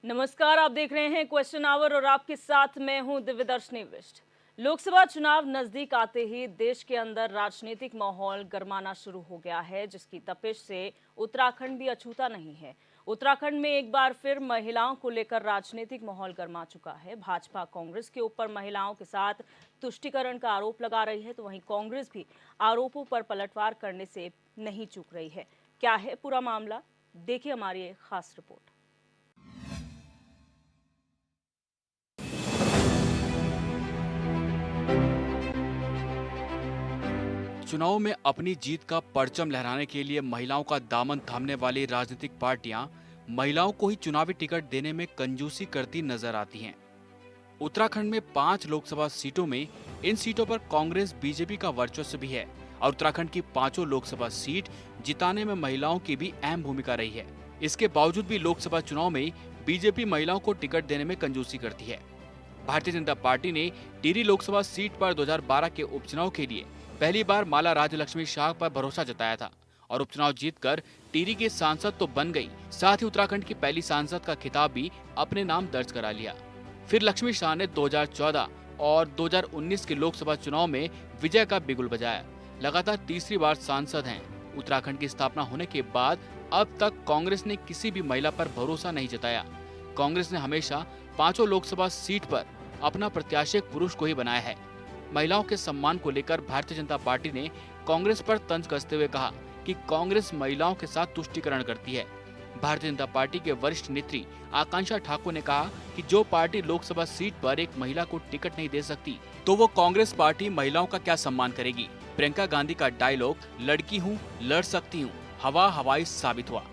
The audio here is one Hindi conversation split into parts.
नमस्कार, आप देख रहे हैं क्वेश्चन आवर और आपके साथ मैं हूं दिव्यदर्शनी बिष्ट। लोकसभा चुनाव नजदीक आते ही देश के अंदर राजनीतिक माहौल गरमाना शुरू हो गया है, जिसकी तपिश से उत्तराखंड भी अछूता नहीं है। उत्तराखंड में एक बार फिर महिलाओं को लेकर राजनीतिक माहौल गरमा चुका है। भाजपा कांग्रेस के ऊपर महिलाओं के साथ तुष्टीकरण का आरोप लगा रही है, तो वहीं कांग्रेस भी आरोपों पर पलटवार करने से नहीं चूक रही है। क्या है पूरा मामला, देखिए हमारी एक खास रिपोर्ट। चुनाव में अपनी जीत का परचम लहराने के लिए महिलाओं का दामन थामने वाली राजनीतिक पार्टियां महिलाओं को ही चुनावी टिकट देने में कंजूसी करती नजर आती हैं। उत्तराखंड में 5 लोकसभा सीटों में इन सीटों पर कांग्रेस बीजेपी का वर्चस्व भी है और उत्तराखंड की 5 लोकसभा सीट जिताने में महिलाओं की भी अहम भूमिका रही है। इसके बावजूद भी लोकसभा चुनाव में बीजेपी महिलाओं को टिकट देने में कंजूसी करती है। भारतीय जनता पार्टी ने टिहरी लोकसभा सीट पर 2012 के उपचुनाव के लिए पहली बार माला राज्यलक्ष्मी शाह पर भरोसा जताया था और उपचुनाव जीतकर टिहरी के सांसद तो बन गई, साथ ही उत्तराखंड की पहली सांसद का खिताब भी अपने नाम दर्ज करा लिया। फिर लक्ष्मी शाह ने 2014 और 2019 के लोकसभा चुनाव में विजय का बिगुल बजाया। लगातार तीसरी बार सांसद हैं। उत्तराखंड की स्थापना होने के बाद अब तक कांग्रेस ने किसी भी महिला पर भरोसा नहीं जताया। कांग्रेस ने हमेशा 5 लोकसभा सीट पर अपना प्रत्याशी एक पुरुष को ही बनाया है। महिलाओं के सम्मान को लेकर भारतीय जनता पार्टी ने कांग्रेस पर तंज कसते हुए कहा कि कांग्रेस महिलाओं के साथ तुष्टीकरण करती है। भारतीय जनता पार्टी के वरिष्ठ नेत्री आकांक्षा ठाकुर ने कहा कि जो पार्टी लोकसभा सीट पर एक महिला को टिकट नहीं दे सकती, तो वो कांग्रेस पार्टी महिलाओं का क्या सम्मान करेगी। प्रियंका गांधी का डायलॉग, लड़की हूँ, लड़ सकती हूँ, हवा हवाई साबित हुआ।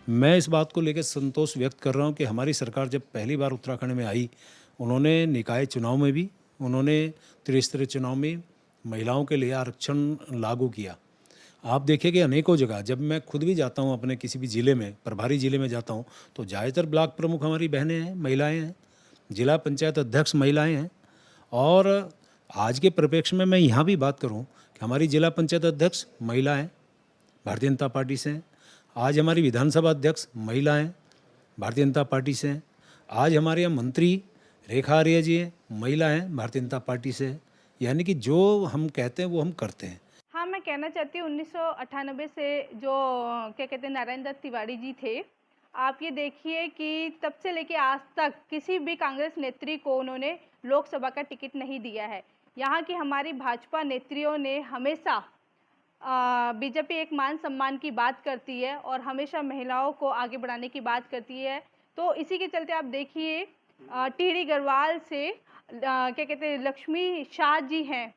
मैं इस बात को लेकर संतोष व्यक्त कर रहा हूँ कि हमारी सरकार जब पहली बार उत्तराखंड में आई, उन्होंने निकाय चुनाव में भी, उन्होंने त्रिस्तरीय चुनाव में महिलाओं के लिए आरक्षण लागू किया। आप देखिए कि अनेकों जगह जब मैं खुद भी जाता हूँ अपने किसी भी ज़िले में, प्रभारी ज़िले में जाता हूँ, तो ज़्यादातर ब्लॉक प्रमुख हमारी बहनें हैं, महिलाएं हैं, जिला पंचायत अध्यक्ष महिलाएं हैं। और आज के परिप्रेक्ष्य में मैं यहाँ भी बात करूँ कि हमारी जिला पंचायत अध्यक्ष महिला हैं, भारतीय जनता पार्टी से हैं। आज हमारी विधानसभा अध्यक्ष महिला हैं, भारतीय जनता पार्टी से हैं। आज हमारे यहाँ मंत्री रेखा आर्य जी हैं, महिला हैं, भारतीय जनता पार्टी से। यानी कि जो हम कहते हैं वो हम करते हैं। हाँ, मैं कहना चाहती हूँ 1998 से जो क्या कहते हैं नारायण दत्त तिवारी जी थे, आप ये देखिए कि तब से लेके आज तक किसी भी कांग्रेस नेत्री को उन्होंने लोकसभा का टिकट नहीं दिया है। यहाँ की हमारी भाजपा नेत्रियों ने हमेशा बीजेपी एक मान सम्मान की बात करती है और हमेशा महिलाओं को आगे बढ़ाने की बात करती है। तो इसी के चलते आप देखिए टिहरी गढ़वाल से क्या कहते हैं लक्ष्मी शाह जी हैं,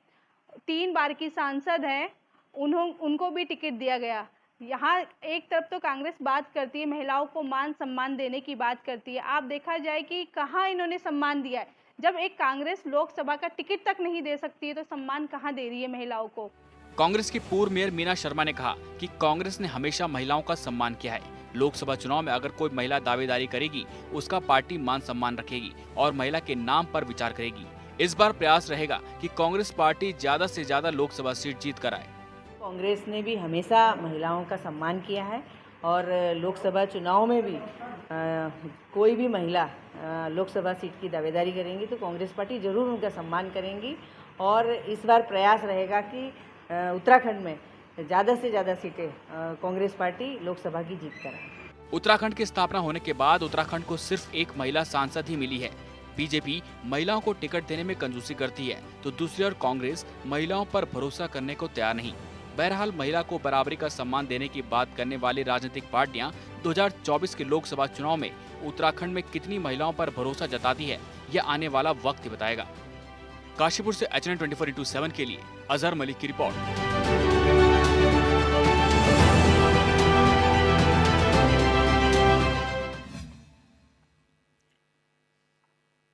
3 बार की सांसद हैं, उनको भी टिकट दिया गया। यहाँ एक तरफ तो कांग्रेस बात करती है, महिलाओं को मान सम्मान देने की बात करती है। आप देखा जाए कि कहाँ इन्होंने सम्मान दिया है। जब एक कांग्रेस लोकसभा का टिकट तक नहीं दे सकती है तो सम्मान कहाँ दे रही है महिलाओं को। कांग्रेस की पूर्व मेयर मीना शर्मा ने कहा कि कांग्रेस ने हमेशा महिलाओं का सम्मान किया है। लोकसभा चुनाव में अगर कोई महिला दावेदारी करेगी, उसका पार्टी मान सम्मान रखेगी और महिला के नाम पर विचार करेगी। इस बार प्रयास रहेगा कि कांग्रेस पार्टी ज्यादा से ज्यादा लोकसभा सीट जीत कर आए। कांग्रेस ने भी हमेशा महिलाओं का सम्मान किया है और लोकसभा चुनाव में भी कोई भी महिला लोकसभा सीट की दावेदारी करेंगी तो कांग्रेस पार्टी जरूर उनका सम्मान करेंगी। और इस बार प्रयास रहेगा कि उत्तराखंड में ज़्यादा से ज़्यादा सीटें कांग्रेस पार्टी लोकसभा की जीत कर आए। उत्तराखंड की स्थापना होने के बाद उत्तराखंड को सिर्फ एक महिला सांसद ही मिली है। बीजेपी महिलाओं को टिकट देने में कंजूसी करती है, तो दूसरी ओर कांग्रेस महिलाओं पर भरोसा करने को तैयार नहीं। बहरहाल महिला को बराबरी का सम्मान देने की बात करने वाली राजनीतिक पार्टियां 2024 के लोकसभा चुनाव में उत्तराखंड में कितनी महिलाओं पर भरोसा जताती है, यह आने वाला वक्त ही बताएगा। काशीपुर से HN 24/7 के लिए अजहर मलिक की रिपोर्ट।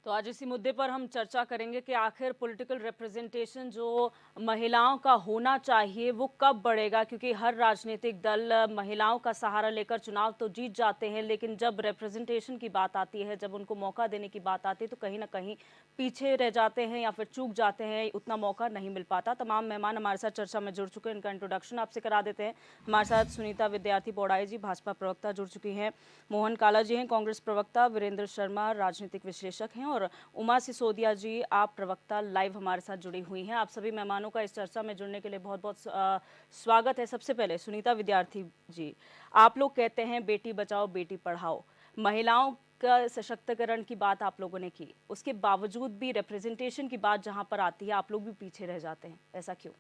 तो आज इसी मुद्दे पर हम चर्चा करेंगे कि आखिर पॉलिटिकल रिप्रेजेंटेशन जो महिलाओं का होना चाहिए वो कब बढ़ेगा, क्योंकि हर राजनीतिक दल महिलाओं का सहारा लेकर चुनाव तो जीत जाते हैं, लेकिन जब रिप्रेजेंटेशन की बात आती है, जब उनको मौका देने की बात आती है तो कहीं ना कहीं पीछे रह जाते हैं या फिर चूक जाते हैं, उतना मौका नहीं मिल पाता। तमाम मेहमान हमारे साथ चर्चा में जुड़ चुके हैं, इनका इंट्रोडक्शन आपसे करा देते हैं। हमारे साथ सुनीता विद्यार्थी पौड़ाई जी भाजपा प्रवक्ता जुड़ चुकी हैं, मोहन काला जी हैं कांग्रेस प्रवक्ता, वीरेंद्र शर्मा राजनीतिक विश्लेषक हैं और उमा सिसोदिया जी आप प्रवक्ता लाइव हमारे साथ जुड़ी हुई हैं। आप सभी मेहमानों का इस चर्चा में जुड़ने के लिए बहुत बहुत स्वागत है। सबसे पहले सुनीता विद्यार्थी जी, आप लोग कहते हैं बेटी बचाओ बेटी पढ़ाओ, महिलाओं का सशक्तिकरण की बात आप लोगों ने की, उसके बावजूद भी रिप्रेजेंटेशन की बात जहां पर आती है आप लोग भी पीछे रह जाते हैं, ऐसा क्यों?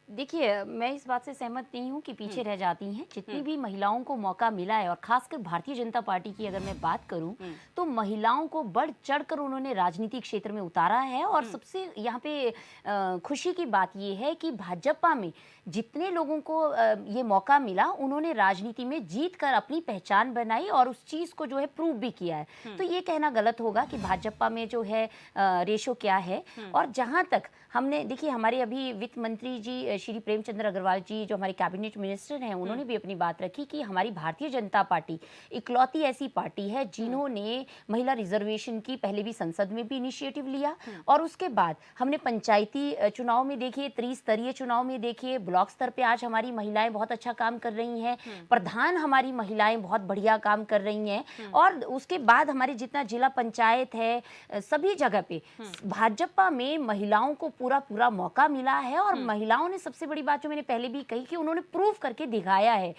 देखिए, मैं इस बात से सहमत नहीं हूँ कि पीछे रह जाती हैं। जितनी भी महिलाओं को मौका मिला है और खासकर भारतीय जनता पार्टी की अगर मैं बात करूं तो महिलाओं को बढ़ चढ़कर उन्होंने राजनीतिक क्षेत्र में उतारा है। और सबसे यहाँ पे खुशी की बात ये है कि भाजपा में जितने लोगों को ये मौका मिला उन्होंने राजनीति में जीत कर अपनी पहचान बनाई और उस चीज़ को जो है प्रूव भी किया है। तो ये कहना गलत होगा कि भाजपा में जो है रेशो क्या है। और जहाँ तक हमने देखिए, हमारे अभी वित्त मंत्री जी श्री प्रेमचंद्र अग्रवाल जी जो हमारे कैबिनेट मिनिस्टर हैं, उन्होंने भी अपनी बात रखी कि हमारी भारतीय जनता पार्टी इकलौती ऐसी पार्टी है जिन्होंने महिला रिजर्वेशन की पहले भी संसद में भी इनिशिएटिव लिया और उसके बाद हमने पंचायती चुनाव में देखिए, त्रिस्तरीय चुनाव में देखिए, ब्लॉक स्तर पे आज हमारी महिलाएं बहुत अच्छा काम कर रही हैं, प्रधान हमारी महिलाएं बहुत बढ़िया काम कर रही हैं। और उसके बाद हमारे जितना जिला पंचायत है, सभी जगह पे भाजपा में महिलाओं को पूरा पूरा मौका मिला है। और महिलाओं ने सबसे बड़ी बात जो मैंने पहले भी कही कि उन्होंने प्रूव करके दिखाया है।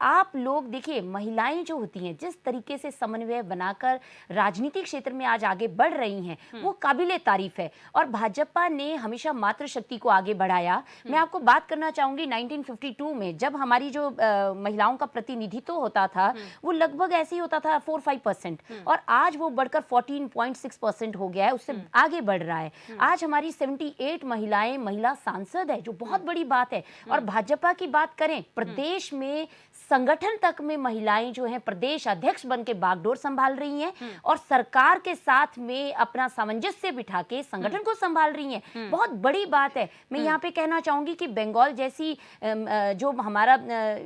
आप लोग देखिए, महिलाएं जो होती हैं जिस तरीके से समन्वय बनाकर राजनीतिक क्षेत्र में आज आगे बढ़ रही हैं वो काबिले तारीफ है। और भाजपा ने हमेशा मातृशक्ति को आगे बढ़ाया। मैं आपको बात करना चाहूंगी 1952 में जब हमारी जो महिलाओं का प्रतिनिधित्व होता था वो लगभग ऐसे ही होता था 4-5% और आज वो बढ़कर 14.6% हो गया है, उससे आगे बढ़ रहा है। आज हमारी 78 महिलाएं महिला सांसद है, जो बहुत बड़ी बात है। और भाजपा की बात करें, प्रदेश में संगठन तक में महिलाएं जो हैं प्रदेश अध्यक्ष बन के बागडोर संभाल रही हैं और सरकार के साथ में अपना सामंजस्य बिठा के संगठन को संभाल रही हैं। बहुत बड़ी बात है। मैं यहाँ पे कहना चाहूंगी कि बंगाल जैसी जो हमारा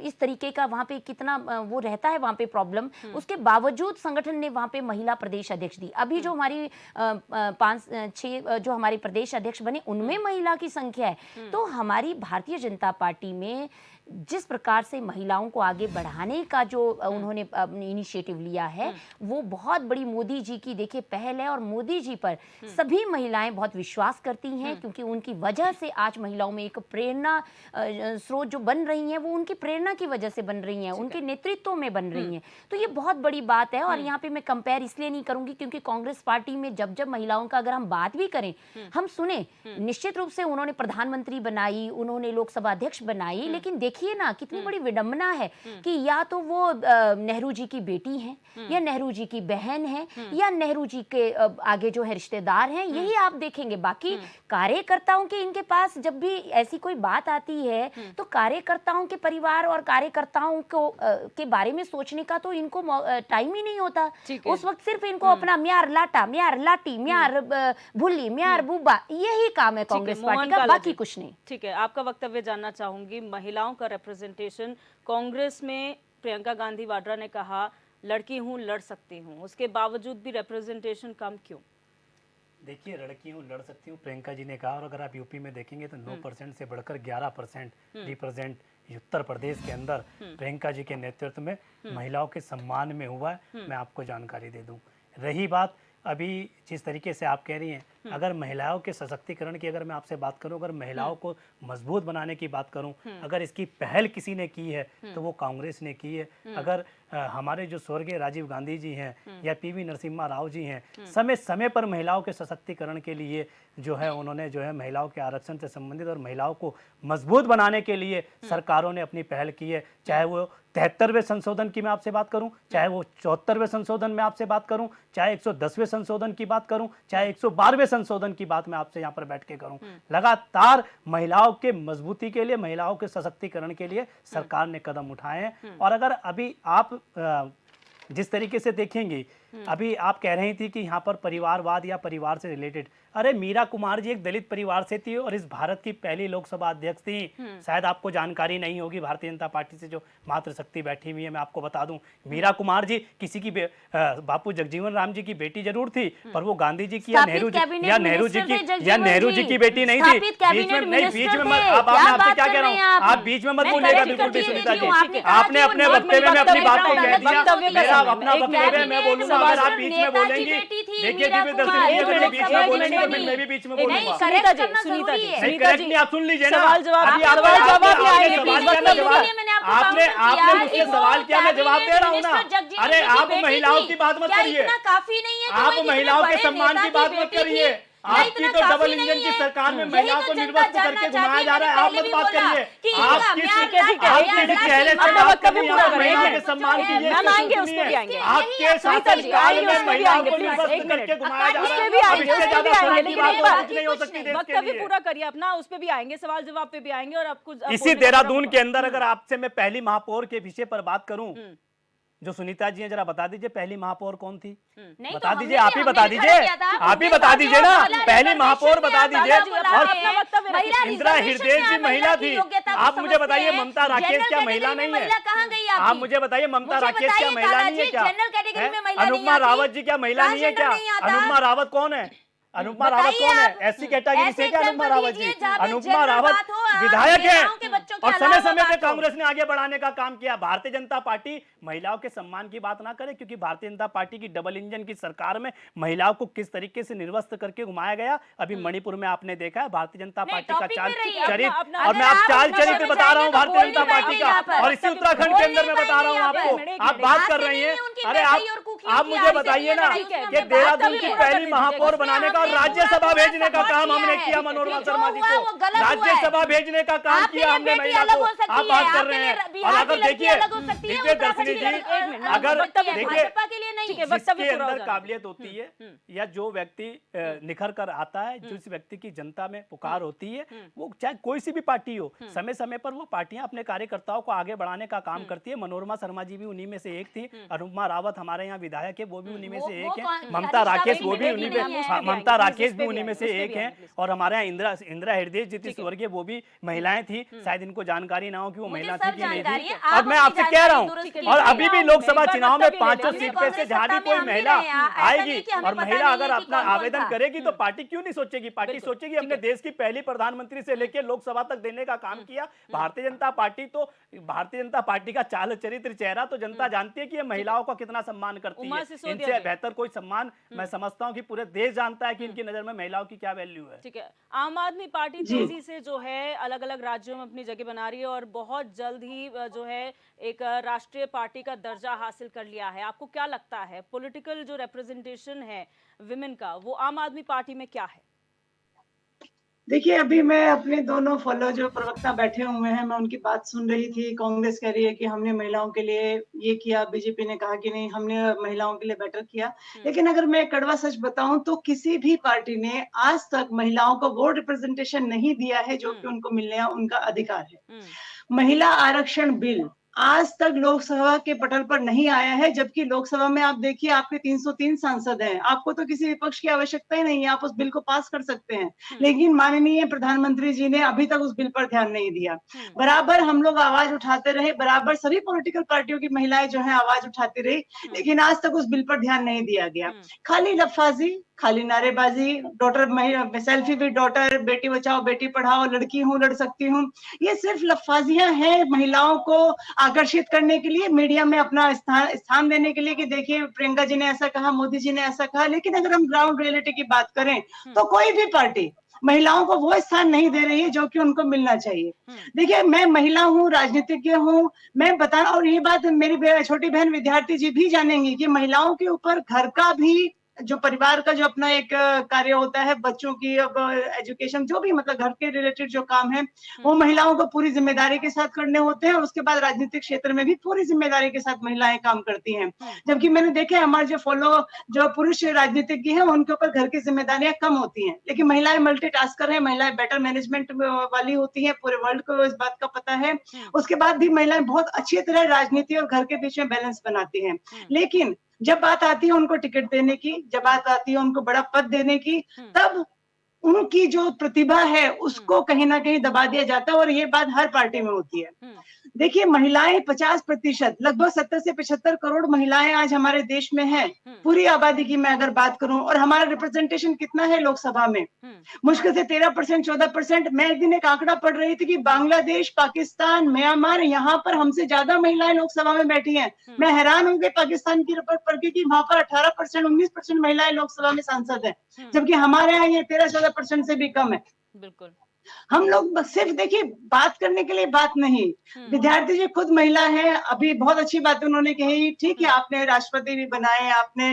इस तरीके का वहाँ पे कितना वो रहता है वहाँ पे प्रॉब्लम, उसके बावजूद संगठन ने वहाँ पे महिला प्रदेश अध्यक्ष दी। अभी जो हमारी 5-6 जो हमारे प्रदेश अध्यक्ष बने उनमें महिला की संख्या है। तो हमारी भारतीय जनता पार्टी में जिस प्रकार से महिलाओं को आगे बढ़ाने का जो उन्होंने इनिशिएटिव लिया है वो बहुत बड़ी मोदी जी की देखिए पहल है। और मोदी जी पर सभी महिलाएं बहुत विश्वास करती हैं क्योंकि उनकी वजह से आज महिलाओं में एक प्रेरणा स्रोत जो बन रही हैं वो उनकी प्रेरणा की वजह से बन रही हैं, उनके नेतृत्व में बन रही हैं। तो ये बहुत बड़ी बात है। और यहाँ पे मैं कंपेयर इसलिए नहीं करूंगी क्योंकि कांग्रेस पार्टी में जब जब महिलाओं का अगर हम बात भी करें, हम सुने, निश्चित रूप से उन्होंने प्रधानमंत्री बनाई, उन्होंने लोकसभा अध्यक्ष बनाई, लेकिन देखिए ना कितनी बड़ी विडंबना है कि या तो वो नेहरू जी की बेटी हैं या नेहरू जी की बहन है या नेहरू जी के आगे जो है रिश्तेदार हैं, यही आप देखेंगे। बाकी कार्यकर्ताओं के इनके पास जब भी ऐसी कोई बात आती है तो कार्यकर्ताओं के परिवार और कार्यकर्ताओं को के बारे में सोचने का तो इनको टाइम ही नहीं होता। उस वक्त सिर्फ इनको अपना म्यार लाटा, म्यार लाटी, म्यार भुल्ली, म्यार बुब्बा, यही काम है कांग्रेस पार्टी का, बाकी कुछ नहीं। ठीक है, आपका वक्तव्य जानना चाहूंगी। महिलाओं का रिप्रेजेंटेशन कांग्रेस में, प्रियंका गांधी वाड्रा ने कहा लड़की हूं लड़ सकती हूं, उसके बावजूद भी रिप्रेजेंटेशन कम क्यों? देखिए, लड़की हूँ लड़ सकती हूँ, प्रियंका जी ने कहा। और अगर आप यूपी में देखेंगे तो 9% से बढ़कर 11% रिप्रेजेंट उत्तर प्रदेश के अंदर प्रियंका जी के नेतृत्व में महिलाओं के सम्मान में हुआ है। मैं आपको जानकारी दे दूं। रही बात अभी जिस तरीके से आप कह रही हैं, अगर महिलाओं के सशक्तिकरण की अगर मैं आपसे बात करूं, अगर महिलाओं को मजबूत बनाने की बात करूं, अगर इसकी पहल किसी ने की है तो वो कांग्रेस ने की है। अगर हमारे जो स्वर्गीय राजीव गांधी जी हैं या पीवी नरसिम्हा राव जी हैं, समय समय पर महिलाओं के सशक्तिकरण के लिए जो है उन्होंने जो है महिलाओं के आरक्षण से संबंधित और महिलाओं को मजबूत बनाने के लिए सरकारों ने अपनी पहल की है। चाहे वो 73वें संशोधन की मैं आपसे बात करूं, चाहे वो 74वें संशोधन में आपसे बात करूं, चाहे 110वें संशोधन की बात करूं, चाहे 112वें संशोधन की बात मैं आपसे यहाँ पर बैठ के करूं, लगातार महिलाओं के मजबूती के लिए, महिलाओं के सशक्तिकरण के लिए सरकार ने कदम उठाए हैं। और अगर अभी आप जिस तरीके से देखेंगे अभी आप कह रही थी कि यहाँ पर परिवारवाद या परिवार से रिलेटेड, अरे मीरा कुमार जी एक दलित परिवार से थी और इस भारत की पहली लोकसभा अध्यक्ष थी। शायद आपको जानकारी नहीं होगी, भारतीय जनता पार्टी से जो मातृशक्ति बैठी हुई है, मैं आपको बता दूं, मीरा कुमार जी किसी की बापू जगजीवन राम जी की बेटी जरूर थी, पर वो गांधी जी की या नेहरू जी की बेटी नहीं थी। बीच में आप क्या कह रहा हूँ, आप बीच में मत बोलिएगा बिल्कुल भी सुनीता जी। आपने अपने वक्तव्य में अपनी बात को कह दिया, मेरा अपना वक्तव्य मैं बोलूंगा, अगर आप बीच में बोलेंगी, देखिए दिव्यदर्शनी जी अगर बीच में बोलेंगी तो फिर मैं भी बीच में बोलूंगा। सुनीता जी, सुनीता जी, नहीं करेक्ट नहीं, आप सुन लीजिए ना, सवाल जवाब आपने मुझसे सवाल किया, मैं जवाब दे रहा हूँ ना। अरे आप महिलाओं की बात मत करिए, काफी नहीं है, आप महिलाओं के सम्मान की बात मत करिए। आपकी तो डबल इंजन की सरकार में महिलाओं को निर्वस्त्र करके घुमाया जा रहा है, आप मत बात करिए। आप किस चेहरे से बात कर रही हैं महिलाओं के सम्मान की, ये आपके शासनकाल में महिलाओं को निर्वस्त्र करके घुमाया जा रहा है। अब इससे ज्यादा शर्म की बात और कुछ नहीं हो सकती देश के वक्तव्य लिए। पूरा करिए अपना, उस पे भी आएंगे, सवाल जवाब पे भी आएंगे और आपको इसी देहरादून के अंदर अगर आपसे मैं पहली महापौर के विषय पर बात करूं, जो सुनीता जी हैं, जरा बता दीजिए पहली महापौर कौन थी? बता दीजिए, आप ही बता दीजिए, आप ही बता दीजिए ना, पहली महापौर बता दीजिए। और इंदिरा हृदय जी महिला थी, आप मुझे बताइए ममता राकेश क्या महिला नहीं है? आप मुझे बताइए ममता राकेश क्या महिला नहीं है क्या? अनुपमा रावत जी क्या महिला नहीं है क्या? अनुपमा रावत कौन है? अनुपमा रावत कौन है? एससी कैटेगरी से क्या अनुपमा रावत जी? अनुपमा रावत विधायक है और समय समय पे कांग्रेस ने आगे बढ़ाने का काम किया। भारतीय जनता पार्टी महिलाओं के सम्मान की बात ना करे, क्योंकि भारतीय जनता पार्टी की डबल इंजन की सरकार में महिलाओं को किस तरीके से निर्वस्त्र करके घुमाया गया, अभी मणिपुर में आपने देखा है। भारतीय जनता पार्टी का चाल चरित्र, और मैं आप चाल चरित्र बता रहा हूँ भारतीय जनता पार्टी का, और इसी उत्तराखंड के अंदर मैं बता रहा हूँ आपको। आप बात कर रही हैं, अरे आप मुझे बताइए ना कि देहरादून की पहली महापौर बनाने का राज्यसभा भेजने का काम हमने किया मनोरमा शर्मा जी को, राज्यसभा भेजने का काम किया हमने महिला को। आप बात कर रहे हैं, और अगर देखिए दिव्यदर्शनी जी, अगर देखिए जिसके अंदर काबिलियत होती है या जो व्यक्ति निखर कर आता है, जिस व्यक्ति की जनता में पुकार होती है, वो चाहे कोई सी भी पार्टी हो, समय समय पर वो पार्टियां अपने कार्यकर्ताओं को आगे बढ़ाने का काम करती है। मनोरमा शर्मा जी भी उन्हीं में से एक थी, अनुपमा रावत हमारे यहाँ विधायक है, वो भी उन्हीं में से एक है, ममता राकेश वो भी उन्हीं में, ममता राकेश भी उन्हीं में से एक है, और हमारे यहाँ इंदिरा हृदय जी थी स्वर्गीय, वो भी महिलाएं थी। शायद इनको जानकारी ना हो कि वो महिला थी कि नहीं थी। और मैं आपसे कह रहा हूँ, और अभी भी लोकसभा चुनाव में 500 सीट पे से जहाँ भी कोई महिला आएगी और महिला अगर अपना आवेदन करेगी तो पार्टी क्यों नहीं सोचेगी? पार्टी सोचेगी अपने देश की पहली प्रधानमंत्री से लेकर लोकसभा तक देने का काम किया भारतीय जनता पार्टी। तो भारतीय जनता पार्टी का चाल चरित्र चेहरा तो जनता जानती है कि ये महिलाओं का कितना सम्मान करती है। इनसे बेहतर कोई सम्मान मैं समझता हूँ कि पूरे देश जानता है कि इनकी नजर में महिलाओं की क्या वैल्यू है। ठीक है, आम आदमी पार्टी तेजी से जो है अलग अलग राज्यों में अपनी जगह बना रही है और बहुत जल्द ही जो है एक राष्ट्रीय पार्टी का दर्जा हासिल कर लिया है। आपको क्या लगता है पॉलिटिकल जो रिप्रेजेंटेशन है विमेन का, वो आम आदमी पार्टी में क्या है? देखिए, अभी मैं अपने दोनों फॉलो जो प्रवक्ता बैठे हुए हैं, मैं उनकी बात सुन रही थी। कांग्रेस कह रही है कि हमने महिलाओं के लिए ये किया, बीजेपी ने कहा कि नहीं हमने महिलाओं के लिए बेटर किया। लेकिन अगर मैं कड़वा सच बताऊं तो किसी भी पार्टी ने आज तक महिलाओं को वो रिप्रेजेंटेशन नहीं दिया है जो कि उनको मिलने उनका अधिकार है। महिला आरक्षण बिल आज तक लोकसभा के पटल पर नहीं आया है, जबकि लोकसभा में आप देखिए आपके 303 सांसद हैं, आपको तो किसी विपक्ष की आवश्यकता ही नहीं है, आप उस बिल को पास कर सकते हैं। लेकिन माननीय प्रधानमंत्री जी ने अभी तक उस बिल पर ध्यान नहीं दिया। बराबर हम लोग आवाज उठाते रहे, बराबर सभी पॉलिटिकल पार्टियों की महिलाएं जो है आवाज उठाती रही, लेकिन आज तक उस बिल पर ध्यान नहीं दिया गया। खाली लफाजी, खाली नारेबाजी, daughter selfie with daughter, Beti Bachao Beti Padhao, लड़की हूँ लड़ सकती हूँ, ये सिर्फ लफाजियां हैं महिलाओं को आकर्षित करने के लिए, मीडिया में अपना स्थान देने के लिए कि देखिए प्रियंका जी ने ऐसा कहा, मोदी जी ने ऐसा कहा। लेकिन अगर हम ग्राउंड रियलिटी की बात करें तो कोई भी पार्टी महिलाओं को वो स्थान नहीं दे रही है जो कि उनको मिलना चाहिए। देखिए, मैं महिला हूँ, राजनीतिज्ञ हूँ, मैं बता, और ये बात मेरी छोटी बहन विद्यार्थी जी भी जानेंगी कि महिलाओं के ऊपर घर का भी जो परिवार का जो अपना एक कार्य होता है, बच्चों की एजुकेशन, जो भी मतलब घर के रिलेटेड जो काम है, वो महिलाओं को पूरी जिम्मेदारी के साथ करने होते हैं। उसके बाद राजनीतिक क्षेत्र में भी पूरी जिम्मेदारी के साथ महिलाएं काम करती हैं। जबकि मैंने देखा हमारे जो पुरुष राजनीतिज्ञ हैं उनके ऊपर घर की जिम्मेदारियां कम होती हैं, लेकिन महिलाएं मल्टीटास्कर हैं, महिलाएं बेटर मैनेजमेंट वाली होती है, पूरे वर्ल्ड को इस बात का पता है। उसके बाद भी महिलाएं बहुत अच्छी तरह राजनीति और घर के बीच में बैलेंस बनाती हैं। लेकिन जब बात आती है उनको टिकट देने की, जब बात आती है उनको बड़ा पद देने की, तब उनकी जो प्रतिभा है उसको कहीं ना कहीं दबा दिया जाता है, और ये बात हर पार्टी में होती है। देखिए, महिलाएं 50%, लगभग 70 से 75 करोड़ महिलाएं आज हमारे देश में हैं, पूरी आबादी की मैं अगर बात करूं, और हमारा रिप्रेजेंटेशन कितना है लोकसभा में, मुश्किल से 13%, 14%। मैं एक दिन एक आंकड़ा पढ़ रही थी कि बांग्लादेश, पाकिस्तान, म्यांमार, यहाँ पर हमसे ज्यादा महिलाएं लोकसभा में बैठी हैं। मैं हैरान हो गई पाकिस्तान की रिपोर्ट पढ़ के कि वहां पर 18%, 19% महिलाएं लोकसभा में सांसद हैं, जबकि हमारे यहाँ ये 13-14% से भी कम है। बिल्कुल। हम लोग सिर्फ देखिए बात करने के लिए बात नहीं, विद्यार्थी जी खुद महिला है, अभी बहुत अच्छी बात उन्होंने कही, ठीक है, आपने राष्ट्रपति भी बनाए, आपने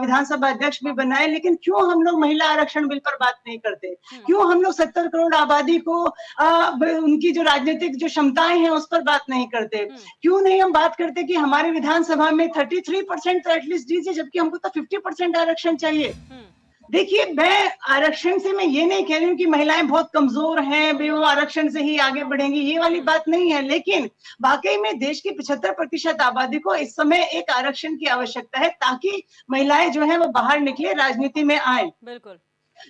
विधानसभा अध्यक्ष भी बनाए, लेकिन क्यों हम लोग महिला आरक्षण बिल पर बात नहीं करते? क्यों हम लोग 70 करोड़ आबादी को उनकी जो राजनीतिक जो क्षमताएं हैं उस पर बात नहीं करते? क्यों नहीं हम बात करते कि हमारे विधानसभा में 33% तो एटलीस्ट दीजिए, जबकि हमको तो 50% आरक्षण चाहिए। देखिए, मैं आरक्षण से मैं ये नहीं कह रही हूँ कि महिलाएं बहुत कमजोर हैं, वो आरक्षण से ही आगे बढ़ेंगी, ये वाली बात नहीं है, लेकिन वाकई में देश की 75% आबादी को इस समय एक आरक्षण की आवश्यकता है, ताकि महिलाएं जो है वो बाहर निकले, राजनीति में आए। बिल्कुल।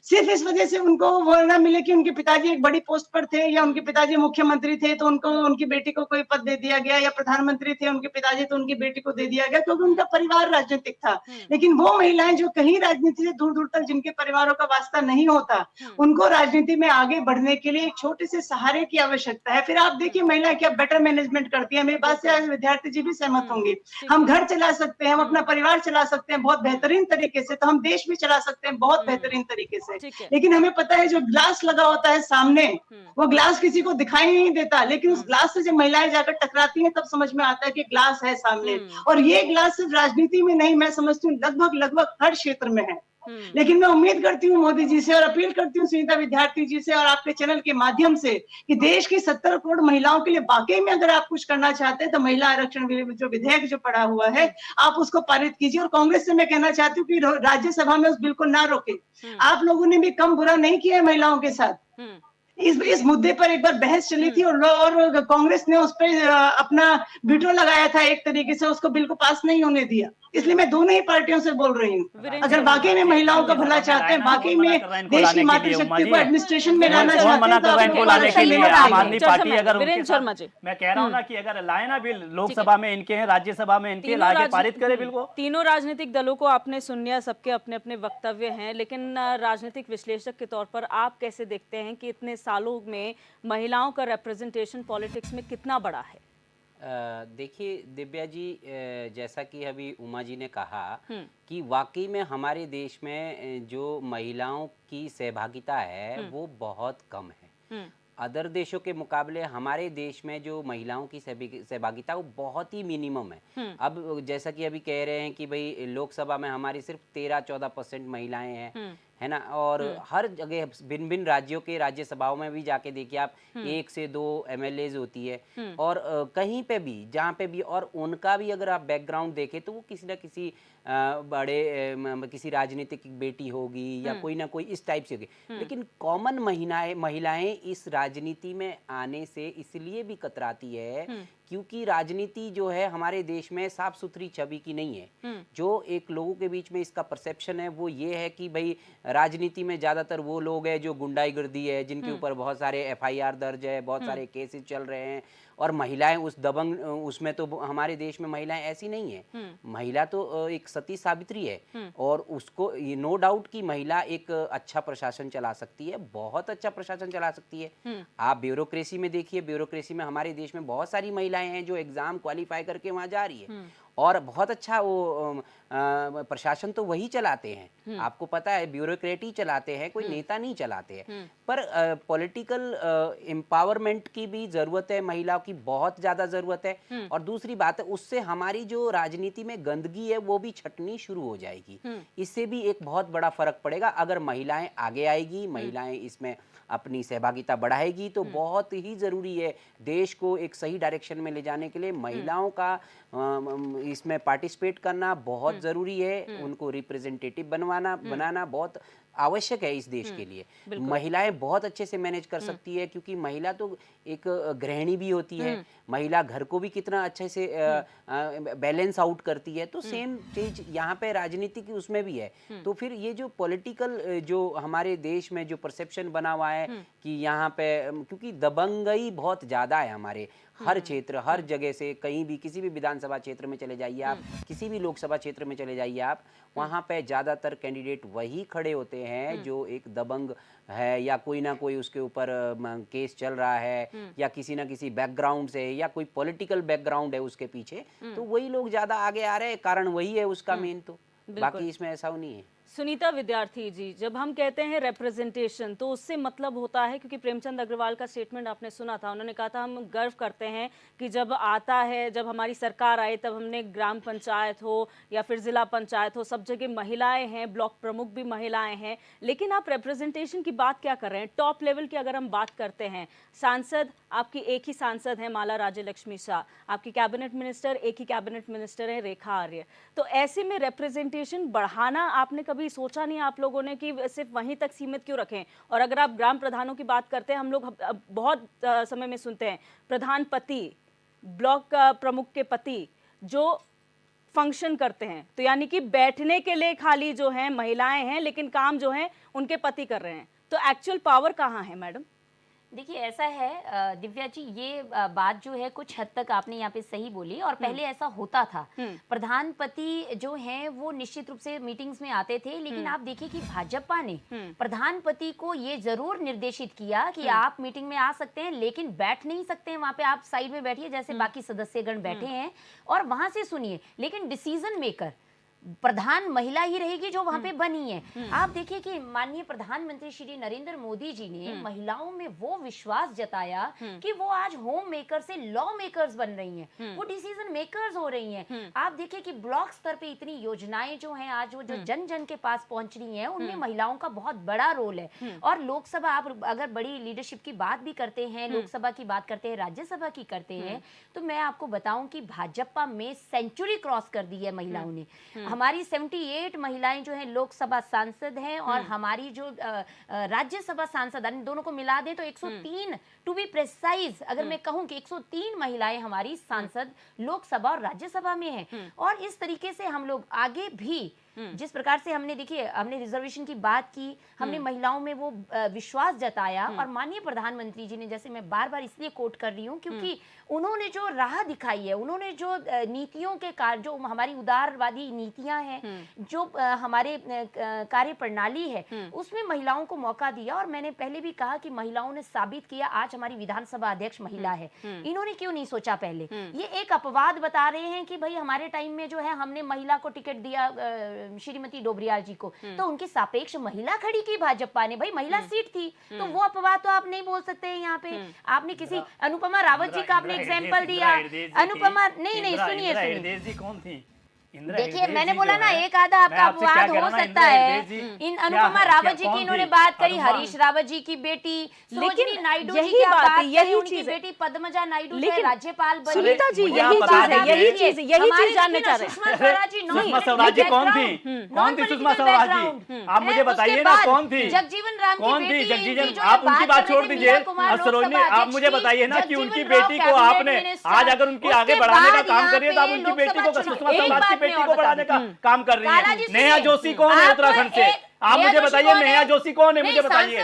सिर्फ इस वजह से उनको वो ना मिले कि उनके पिताजी एक बड़ी पोस्ट पर थे, या उनके पिताजी मुख्यमंत्री थे तो उनको उनकी बेटी को कोई पद दे दिया गया, या प्रधानमंत्री थे उनके पिताजी तो उनकी बेटी को दे दिया गया, क्योंकि उनका परिवार राजनीतिक था। लेकिन वो महिलाएं जो कहीं राजनीति से दूर दूर तक जिनके परिवारों का वास्ता नहीं होता, उनको राजनीति में आगे बढ़ने के लिए एक छोटे से सहारे की आवश्यकता है। फिर आप देखिए महिलाएं क्या बेटर मैनेजमेंट करती है। मेरी बात से आज विद्यार्थी जी भी सहमत होंगे। हम घर चला सकते हैं, हम अपना परिवार चला सकते हैं बहुत बेहतरीन तरीके से, तो हम देश भी चला सकते हैं बहुत बेहतरीन तरीके से। लेकिन हमें पता है जो ग्लास लगा होता है सामने, वो ग्लास किसी को दिखाई नहीं देता, लेकिन उस ग्लास से जब महिलाएं जाकर टकराती हैं तब समझ में आता है कि ग्लास है सामने। और ये ग्लास सिर्फ राजनीति में नहीं, मैं समझती हूँ लगभग हर क्षेत्र में है। लेकिन मैं उम्मीद करती हूँ मोदी जी से, और अपील करती हूँ सुनीता विद्यार्थी जी से और आपके चैनल के माध्यम से, कि देश की 70 करोड़ महिलाओं के लिए वाकई में अगर आप कुछ करना चाहते हैं तो महिला आरक्षण जो विधेयक जो पड़ा हुआ है, आप उसको पारित कीजिए। और कांग्रेस से मैं कहना चाहती हूँ कि राज्यसभा में उस बिल को ना रोके। आप लोगों ने भी कम बुरा नहीं किया है महिलाओं के साथ। इस मुद्दे पर एक बार बहस चली थी, और कांग्रेस ने उस पर अपना वीटो लगाया था, एक तरीके से उसको बिल को पास नहीं होने दिया। इसलिए मैं दोनों ही पार्टियों से बोल रही हूँ, अगर वाकई में महिलाओं का भला चाहते हैं, वाकई में देश की मातृशक्ति को एडमिनिस्ट्रेशन में लाना चाहते हैं, मना कर रहे हैं इनको लाने के लिए। आम आदमी पार्टी अगर वीरेंद्र शर्मा जी, मैं कह रहा हूँ ना कि अगर लाए ना बिल, लोकसभा में इनके हैं, राज्यसभा में इनके, लाके पारित करे बिल को। तीनों राजनीतिक दलों को आपने सुन लिया, सबके अपने अपने वक्तव्य हैं, लेकिन राजनीतिक विश्लेषक के तौर पर आप कैसे देखते हैं कि इतने सालों में महिलाओं का रिप्रेजेंटेशन पॉलिटिक्स में कितना बड़ा है? देखिए दिव्या जी, जैसा कि अभी उमा जी ने कहा कि वाकई में हमारे देश में जो महिलाओं की सहभागिता है वो बहुत कम है। अदर देशों के मुकाबले हमारे देश में जो महिलाओं की सहभागिता वो बहुत ही मिनिमम है। अब जैसा कि अभी कह रहे हैं कि भाई लोकसभा में हमारी सिर्फ 13-14% महिलाएं हैं, है ना, और हर जगह भिन्न भिन्न राज्यों के राज्यसभाओं में भी जाके देखिए आप, 1 से 2 MLAs होती है, और कहीं पे भी जहाँ पे भी, और उनका भी अगर आप बैकग्राउंड देखें तो वो किसी ना किसी बड़े किसी राजनीतिक बेटी होगी या कोई ना कोई इस टाइप से होगी। लेकिन कॉमन महिलाएं इस राजनीति में आने से इसलिए भी कतराती है क्योंकि राजनीति जो है हमारे देश में साफ सुथरी छवि की नहीं है। जो एक लोगों के बीच में इसका परसेप्शन है वो ये है कि भाई राजनीति में ज्यादातर वो लोग हैं जो गुंडागर्दी है, जिनके ऊपर बहुत सारे FIR दर्ज है, बहुत सारे केसेस चल रहे हैं, और महिलाएं उस दबंग उसमें तो हमारे देश में महिलाएं ऐसी नहीं है। महिला तो एक सती सावित्री है, और उसको नो डाउट कि महिला एक अच्छा प्रशासन चला सकती है, बहुत अच्छा प्रशासन चला सकती है। आप ब्यूरोक्रेसी में देखिए, ब्यूरोक्रेसी में हमारे देश में बहुत सारी महिलाएं हैं जो एग्जाम क्वालिफाई करके वहां जा रही है, और बहुत अच्छा वो प्रशासन तो वही चलाते हैं। आपको पता है ब्यूरोक्रेट ही चलाते हैं, कोई नेता नहीं चलाते हैं। पर पॉलिटिकल एम्पावरमेंट की भी जरूरत है, महिलाओं की बहुत ज्यादा जरूरत है। और दूसरी बात है, उससे हमारी जो राजनीति में गंदगी है वो भी छटनी शुरू हो जाएगी। इससे भी एक बहुत बड़ा फर्क पड़ेगा। अगर महिलाएं आगे आएगी, महिलाएं इसमें अपनी सहभागिता बढ़ाएगी तो बहुत ही जरूरी है देश को एक सही डायरेक्शन में ले जाने के लिए महिलाओं का इसमें पार्टिसिपेट करना बहुत जरूरी है। उनको रिप्रेजेंटेटिव बनाना बहुत आवश्यक है इस देश के लिए। महिलाएं बहुत अच्छे से मैनेज कर सकती है, क्योंकि महिला तो एक गृहिणी भी होती है, महिला घर को भी कितना अच्छे से बैलेंस आउट करती है। तो सेम चीज यहाँ पे राजनीति की उसमें भी है। तो फिर ये जो पॉलिटिकल जो हमारे देश में जो परसेप्शन बना हुआ है कि यहाँ पे, क्योंकि दबंगई बहुत ज्यादा है हमारे हर क्षेत्र, हर जगह से, कहीं भी किसी भी विधानसभा क्षेत्र में चले जाइए आप, किसी भी लोकसभा क्षेत्र में चले जाइए आप, वहाँ पे ज्यादातर कैंडिडेट वही खड़े होते हैं जो एक दबंग है, या कोई ना कोई उसके ऊपर केस चल रहा है, या किसी ना किसी बैकग्राउंड से, या कोई पॉलिटिकल बैकग्राउंड है उसके पीछे, तो वही लोग ज्यादा आगे आ रहे हैं। कारण वही है उसका मेन, तो बाकी इसमें ऐसा नहीं है। सुनीता विद्यार्थी जी, जब हम कहते हैं रिप्रेजेंटेशन तो उससे मतलब होता है, क्योंकि प्रेमचंद अग्रवाल का स्टेटमेंट आपने सुना था, उन्होंने कहा था हम गर्व करते हैं कि जब आता है, जब हमारी सरकार आई तब हमने ग्राम पंचायत हो या फिर जिला पंचायत हो, सब जगह महिलाएं हैं, ब्लॉक प्रमुख भी महिलाएं हैं। लेकिन आप रिप्रेजेंटेशन की बात क्या कर रहे हैं? टॉप लेवल की अगर हम बात करते हैं, सांसद आपकी एक ही सांसद है माला राज्य लक्ष्मी शाह, आपकी कैबिनेट मिनिस्टर एक ही कैबिनेट मिनिस्टर है रेखा आर्य। तो ऐसे में रिप्रेजेंटेशन बढ़ाना आपने कभी सोचा नहीं आप लोगों ने कि सिर्फ वहीं तक सीमित क्यों रखें? और अगर आप ग्राम प्रधानों की बात करते हैं, हम लोग बहुत समय में सुनते हैं प्रधान पति, ब्लॉक प्रमुख के पति जो फंक्शन करते हैं, तो यानी कि बैठने के लिए खाली जो है महिलाएं हैं, लेकिन काम जो है उनके पति कर रहे हैं। तो एक्चुअल पावर कहाँ है मैडम? देखिए ऐसा है दिव्या जी, ये बात जो है कुछ हद तक आपने यहाँ पे सही बोली, और पहले ऐसा होता था। प्रधानपति जो हैं वो निश्चित रूप से मीटिंग्स में आते थे, लेकिन आप देखिए कि भाजपा ने प्रधानपति को ये जरूर निर्देशित किया कि आप मीटिंग में आ सकते हैं, लेकिन बैठ नहीं सकते हैं वहां पे, आप साइड में बैठिए जैसे बाकी सदस्यगण बैठे हैं, और वहां से सुनिए। लेकिन डिसीजन मेकर प्रधान महिला ही रहेगी जो वहां पे बनी है। आप देखिए कि माननीय प्रधानमंत्री श्री नरेंद्र मोदी जी ने महिलाओं में वो विश्वास जताया कि वो आज होम मेकर से लॉ मेकर्स बन रही हैं, वो डिसीजन मेकर्स हो रही हैं। आप देखिए कि ब्लॉक स्तर पे इतनी योजनाएं जो हैं आज वो जो जन जन के पास पहुंच रही हैं, उनमें महिलाओं का बहुत बड़ा रोल है। और लोकसभा, आप अगर बड़ी लीडरशिप की बात भी करते हैं, लोकसभा की बात करते हैं, राज्यसभा की करते हैं, तो मैं आपको बताऊं कि भाजपा में सेंचुरी क्रॉस कर दी है महिलाओं ने। हमारी 78 महिलाएं जो हैं लोकसभा सांसद हैं, और हमारी जो राज्यसभा सांसद, दोनों को मिला दें तो 103 टू बी प्रिसाइज, अगर मैं कहूं कि 103 महिलाएं हमारी सांसद लोकसभा और राज्यसभा में हैं। और इस तरीके से हम लोग आगे भी जिस प्रकार से हमने, देखिए हमने रिजर्वेशन की बात की, हमने महिलाओं में वो विश्वास जताया, और माननीय प्रधानमंत्री जी ने, जैसे मैं बार बार इसलिए कोट कर रही हूँ क्योंकि उन्होंने जो राह दिखाई है, उन्होंने जो नीतियों के कार्य, जो हमारी उदारवादी नीतियां हैं, जो हमारे कार्य प्रणाली है, उसमें महिलाओं को मौका दिया। और मैंने पहले भी कहा कि महिलाओं ने साबित किया, आज हमारी विधानसभा अध्यक्ष महिला है। इन्होंने क्यों नहीं सोचा पहले? ये एक अपवाद बता रहे हैं कि भाई हमारे टाइम में जो है हमने महिला को टिकट दिया, श्रीमती डोबरियाल जी को, तो उनकी सापेक्ष महिला खड़ी की भाजपा ने, भाई महिला सीट थी, तो वो अपवाद तो आप नहीं बोल सकते हैं यहाँ पे। आपने किसी अनुपमा रावत जी का आपने एग्जाम्पल दिया, अनुपमा नहीं सुनिए कौन थी? देखिए मैंने बोला ना, एक आधा आपका अपवाद हो सकता है। इन अनुपमा रावत जी की इन्होंने बात करी, हरीश रावत जी की बेटी सरोजिनी नायडू जी की बात करी, उनकी बेटी पद्मजा नायडू जो राज्यपाल बनी। सुनीता जी यही चीज जानना चाह रहे हैं। सुषमा स्वराज जी कौन थी? कौन थी सुषमा स्वराज जी? आप मुझे बताइए ना, कौन थी? जगजीवन राम कौन थी? जगजीवन, आप उनकी बात छोड़ दीजिए, सरोजिनी, आप मुझे बताइए ना कि उनकी बेटी को आपने आज अगर उनकी आगे बढ़ाने का काम करिए तो आप उनकी बेटी को, सुषमा स्वराज की बेटी को बढ़ाने का काम कर रही है। नेहा जोशी कौन है उत्तराखंड से? आप मुझे बताइए नेहा जोशी कौन है, मुझे बताइए।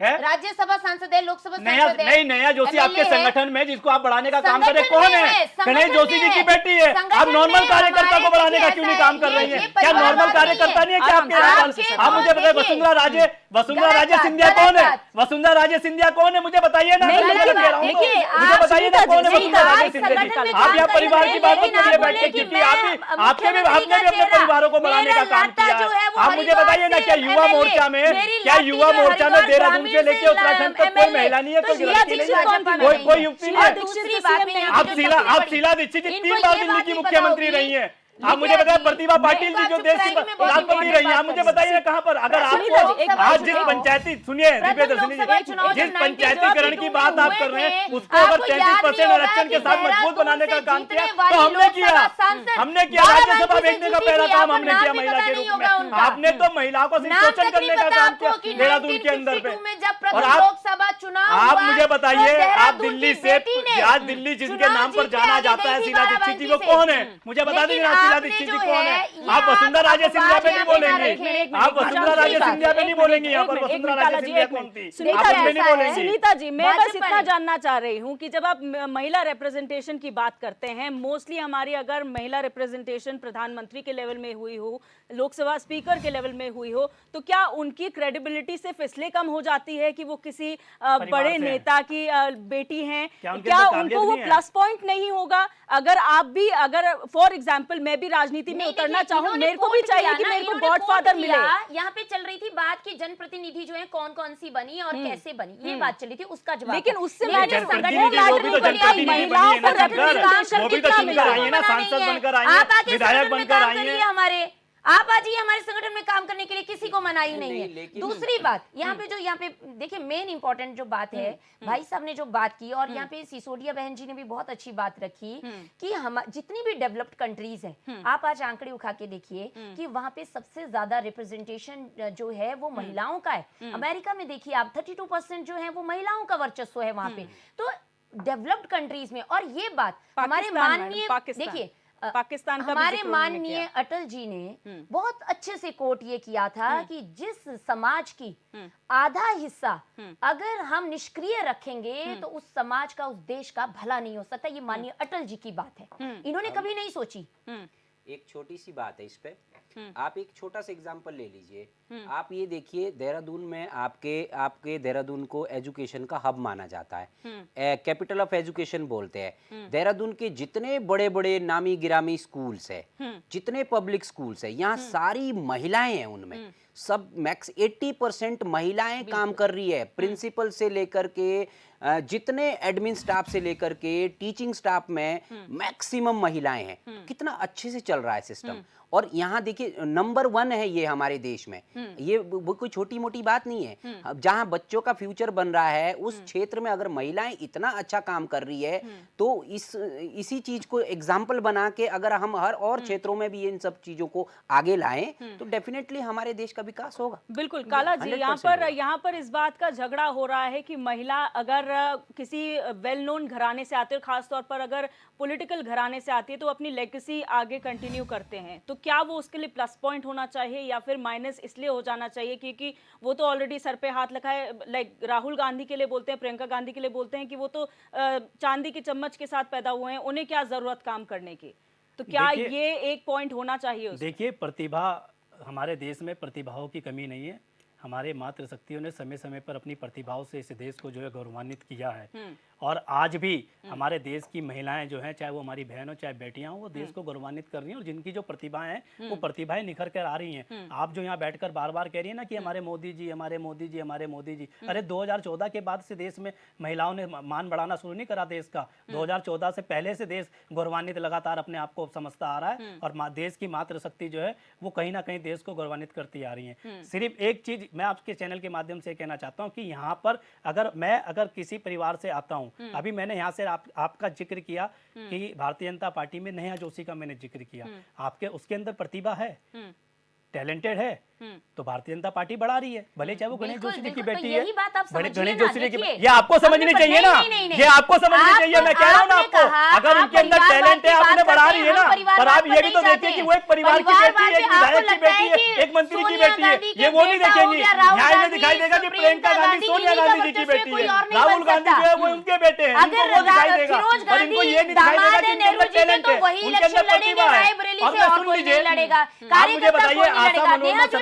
राज्यसभा सांसद है, लोकसभा सांसद है। नहीं, नेहा जोशी आपके संगठन में जिसको आप बढ़ाने का काम कर रहे कौन है? गणेश जोशी जी की बेटी है। आप नॉर्मल कार्यकर्ता को बढ़ाने का क्यों नहीं काम कर रही है? क्या नॉर्मल कार्यकर्ता नहीं है क्या आपके? आप मुझे बताइए, वसुंधरा राजे सिंधिया कौन है? वसुंधरा राजे सिंधिया कौन है, मुझे बताइए ना। मुझे बताइए ना कौन है वसुंधरा राजे सिंधिया? आप यहाँ परिवार की बात करिए बैठ के, क्योंकि आपने भी अपने परिवारों को बढ़ाने का काम किया। आप मुझे बताइए ना, क्या युवा मोर्चा में देहरादून से लेके उत्तराखंड तक कोई महिला नहीं है, कोई लड़की नहीं है, कोई युवती नहीं है? आप शीला दीक्षित जी 3 बार दिल्ली की मुख्यमंत्री रही है। आप मुझे बताइए प्रतिभा पाटिल जी जो देश की राष्ट्रपति रही है, आप मुझे बताइए कहाँ पर, अगर आपको आज जिस पंचायती सुनिए जिस पंचायतीकरण की बात आप कर रहे हैं उसको अगर 33% आरक्षण के साथ मजबूत बनाने का काम किया तो हमने किया राज्यसभा भेजने का पहला काम हमने किया महिला के रूप में। आपने तो महिलाओं को सिर्फ शोषण करने का काम किया देहरादून के अंदर पे। और आप मुझे बताइए, आप दिल्ली से आज दिल्ली जिनके नाम पर जाना जाता है शीला दीक्षित जी, वो कौन है मुझे बता दीजिए शीला दीक्षित जी कौन है। आप वसुंधरा राजे सिंधिया पे नहीं बोलेंगे, आप वसुंधरा राजे सिंधिया पे नहीं बोलेंगे, यहाँ पर वसुंधरा राजे सिंधिया कौन थी आप नहीं बोलेंगे। सुनीता जी, मैं बस इतना जानना चाह रही हूँ कि जब आप महिला रिप्रेजेंटेशन की बात करते हैं, मोस्टली हमारी अगर महिला रिप्रेजेंटेशन प्रधानमंत्री के लेवल में हुई हो, लोकसभा स्पीकर के लेवल में हुई हो, तो क्या उनकी क्रेडिबिलिटी सिर्फ इसलिए कम हो जाती है कि वो किसी बड़े नेता की बेटी हैं? क्या उनको वो प्लस पॉइंट नहीं होगा? अगर आप भी, अगर फॉर एग्जांपल मैं भी राजनीति में उतरना चाहूँ, मेरे को भी चाहिए कि मेरे को गॉडफादर मिले। यहाँ पे चल रही थी बात कि जनप्रतिनिधि जो है कौन कौन सी बनी और कैसे बनी, ये बात चली थी, उसका जवाब। लेकिन उससे विधायक बनकर आई है हमारे, आप आज हमारे संगठन में काम करने के लिए किसी को मनाही नहीं है। दूसरी बात यहाँ पे देखिए मेन इंपॉर्टेंट जो बात है, भाई साहब ने जो बात की और यहाँ पे सिसोदिया बहन जी ने भी बहुत अच्छी बात रखी कि हम जितनी भी डेवलप्ड कंट्रीज हैं, आप आज आंकड़े उठा के देखिए कि वहां पे सबसे ज्यादा रिप्रेजेंटेशन जो है वो महिलाओं का है। अमेरिका में देखिए आप 32% जो है वो महिलाओं का वर्चस्व है वहां पे, तो डेवलप्ड कंट्रीज में। और ये बात हमारे माननीय, देखिए पाकिस्तान का हमारे माननीय अटल जी ने बहुत अच्छे से कोट ये किया था कि जिस समाज की आधा हिस्सा अगर हम निष्क्रिय रखेंगे तो उस समाज का, उस देश का भला नहीं हो सकता। ये माननीय अटल जी की बात है, इन्होंने कभी नहीं सोची। एक छोटी सी बात है इस पे, आप एक छोटा सा एग्जांपल ले लीजिए। आप ये देखिए देहरादून में आपके देहरादून को एजुकेशन का हब माना जाता है, कैपिटल ऑफ एजुकेशन बोलते हैं। देहरादून के जितने बड़े बड़े नामी गिरामी स्कूल्स है, जितने पब्लिक स्कूल्स है, यहाँ सारी महिलाएं हैं, उनमें सब मैक्स 80% महिलाएं काम कर रही है। प्रिंसिपल से लेकर के जितने एडमिन स्टाफ से लेकर के टीचिंग स्टाफ में मैक्सिमम महिलाएं हैं। कितना अच्छे से चल रहा है सिस्टम। और यहाँ देखिए नंबर 1 है ये हमारे देश में, ये कोई छोटी मोटी बात नहीं है। जहाँ बच्चों का फ्यूचर बन रहा है उस क्षेत्र में अगर महिलाएं इतना अच्छा काम कर रही है तो इसी चीज को एग्जाम्पल बना के अगर हम हर और क्षेत्रों में भी इन सब चीजों को आगे लाएं तो डेफिनेटली हमारे देश का विकास होगा। बिल्कुल काला जी, यहाँ पर इस बात का झगड़ा हो रहा है कि महिला अगर किसी वेल नोन घराने से आती है, खासतौर पर अगर पॉलिटिकल घराने से आती है, तो अपनी लेगेसी आगे कंटिन्यू करते हैं, तो क्या वो उसके लिए प्लस पॉइंट होना चाहिए या फिर माइनस इसलिए हो जाना चाहिए क्योंकि वो तो ऑलरेडी सर पे हाथ रखा है? लाइक राहुल गांधी के लिए बोलते हैं, प्रियंका गांधी के लिए बोलते हैं कि वो तो चांदी की चम्मच के साथ पैदा हुए हैं, उन्हें क्या जरूरत काम करने की? तो क्या ये एक पॉइंट होना चाहिए? देखिए प्रतिभा, हमारे देश में प्रतिभाओं की कमी नहीं है। हमारे मातृशक्तियों ने समय समय पर अपनी प्रतिभाओं से इस देश को जो है गौरवान्वित किया है। और आज भी हमारे देश की महिलाएं जो हैं, चाहे वो हमारी बहन हो चाहे बेटियां हो, वो देश को गौरवान्वित कर रही हैं। और जिनकी जो प्रतिभाएं हैं वो प्रतिभाएं निखर कर आ रही हैं। आप जो यहाँ बैठकर बार बार कह रही है ना कि हमारे मोदी जी, हमारे मोदी जी, हमारे मोदी जी, अरे 2014 के बाद से देश में महिलाओं ने मान बढ़ाना शुरू नहीं करा देश का। 2014 से पहले से देश गौरवान्वित लगातार अपने आप को समझता आ रहा है। और देश की मातृशक्ति जो है वो कहीं ना कहीं देश को गौरवान्वित करती आ रही है। सिर्फ एक चीज मैं आपके चैनल के माध्यम से कहना चाहता हूँ कि यहाँ पर अगर किसी परिवार से आता हूँ, अभी मैंने यहाँ से आपका जिक्र किया कि भारतीय जनता पार्टी में नेहा जोशी का मैंने जिक्र किया, आपके उसके अंदर प्रतिभा है, टैलेंटेड है, तो भारतीय जनता पार्टी बढ़ा रही है। भले चाहे वो गणेश जोशी जी की बेटी है, गणेश जोशी जी की, ये आपको समझनी चाहिए ना, ये आपको समझनी चाहिए। मैं कह रहा हूँ ना आपको, अगर उनके अंदर टैलेंट है, आप उन्हें बढ़ा रही है ना। पर आप ये भी तो देखिए कि वो एक परिवार की बेटी है, एक विधायक की बेटी है, एक मंत्री की बेटी है, ये वो नहीं देखेंगी। न्याय में दिखाई देगा कि प्रियंका गांधी सोनिया गांधी जी की बेटी है, राहुल गांधी जो है वो उनके बेटे हैं, इनको वो दिखाई देगा। और इनको ये नहीं दिखाई देगा कि इनके अंदर टैलेंट है, उनके अंदर प्रतिभा है। और सुन लीजिए, आप मुझे बताइए आशा मनोरमा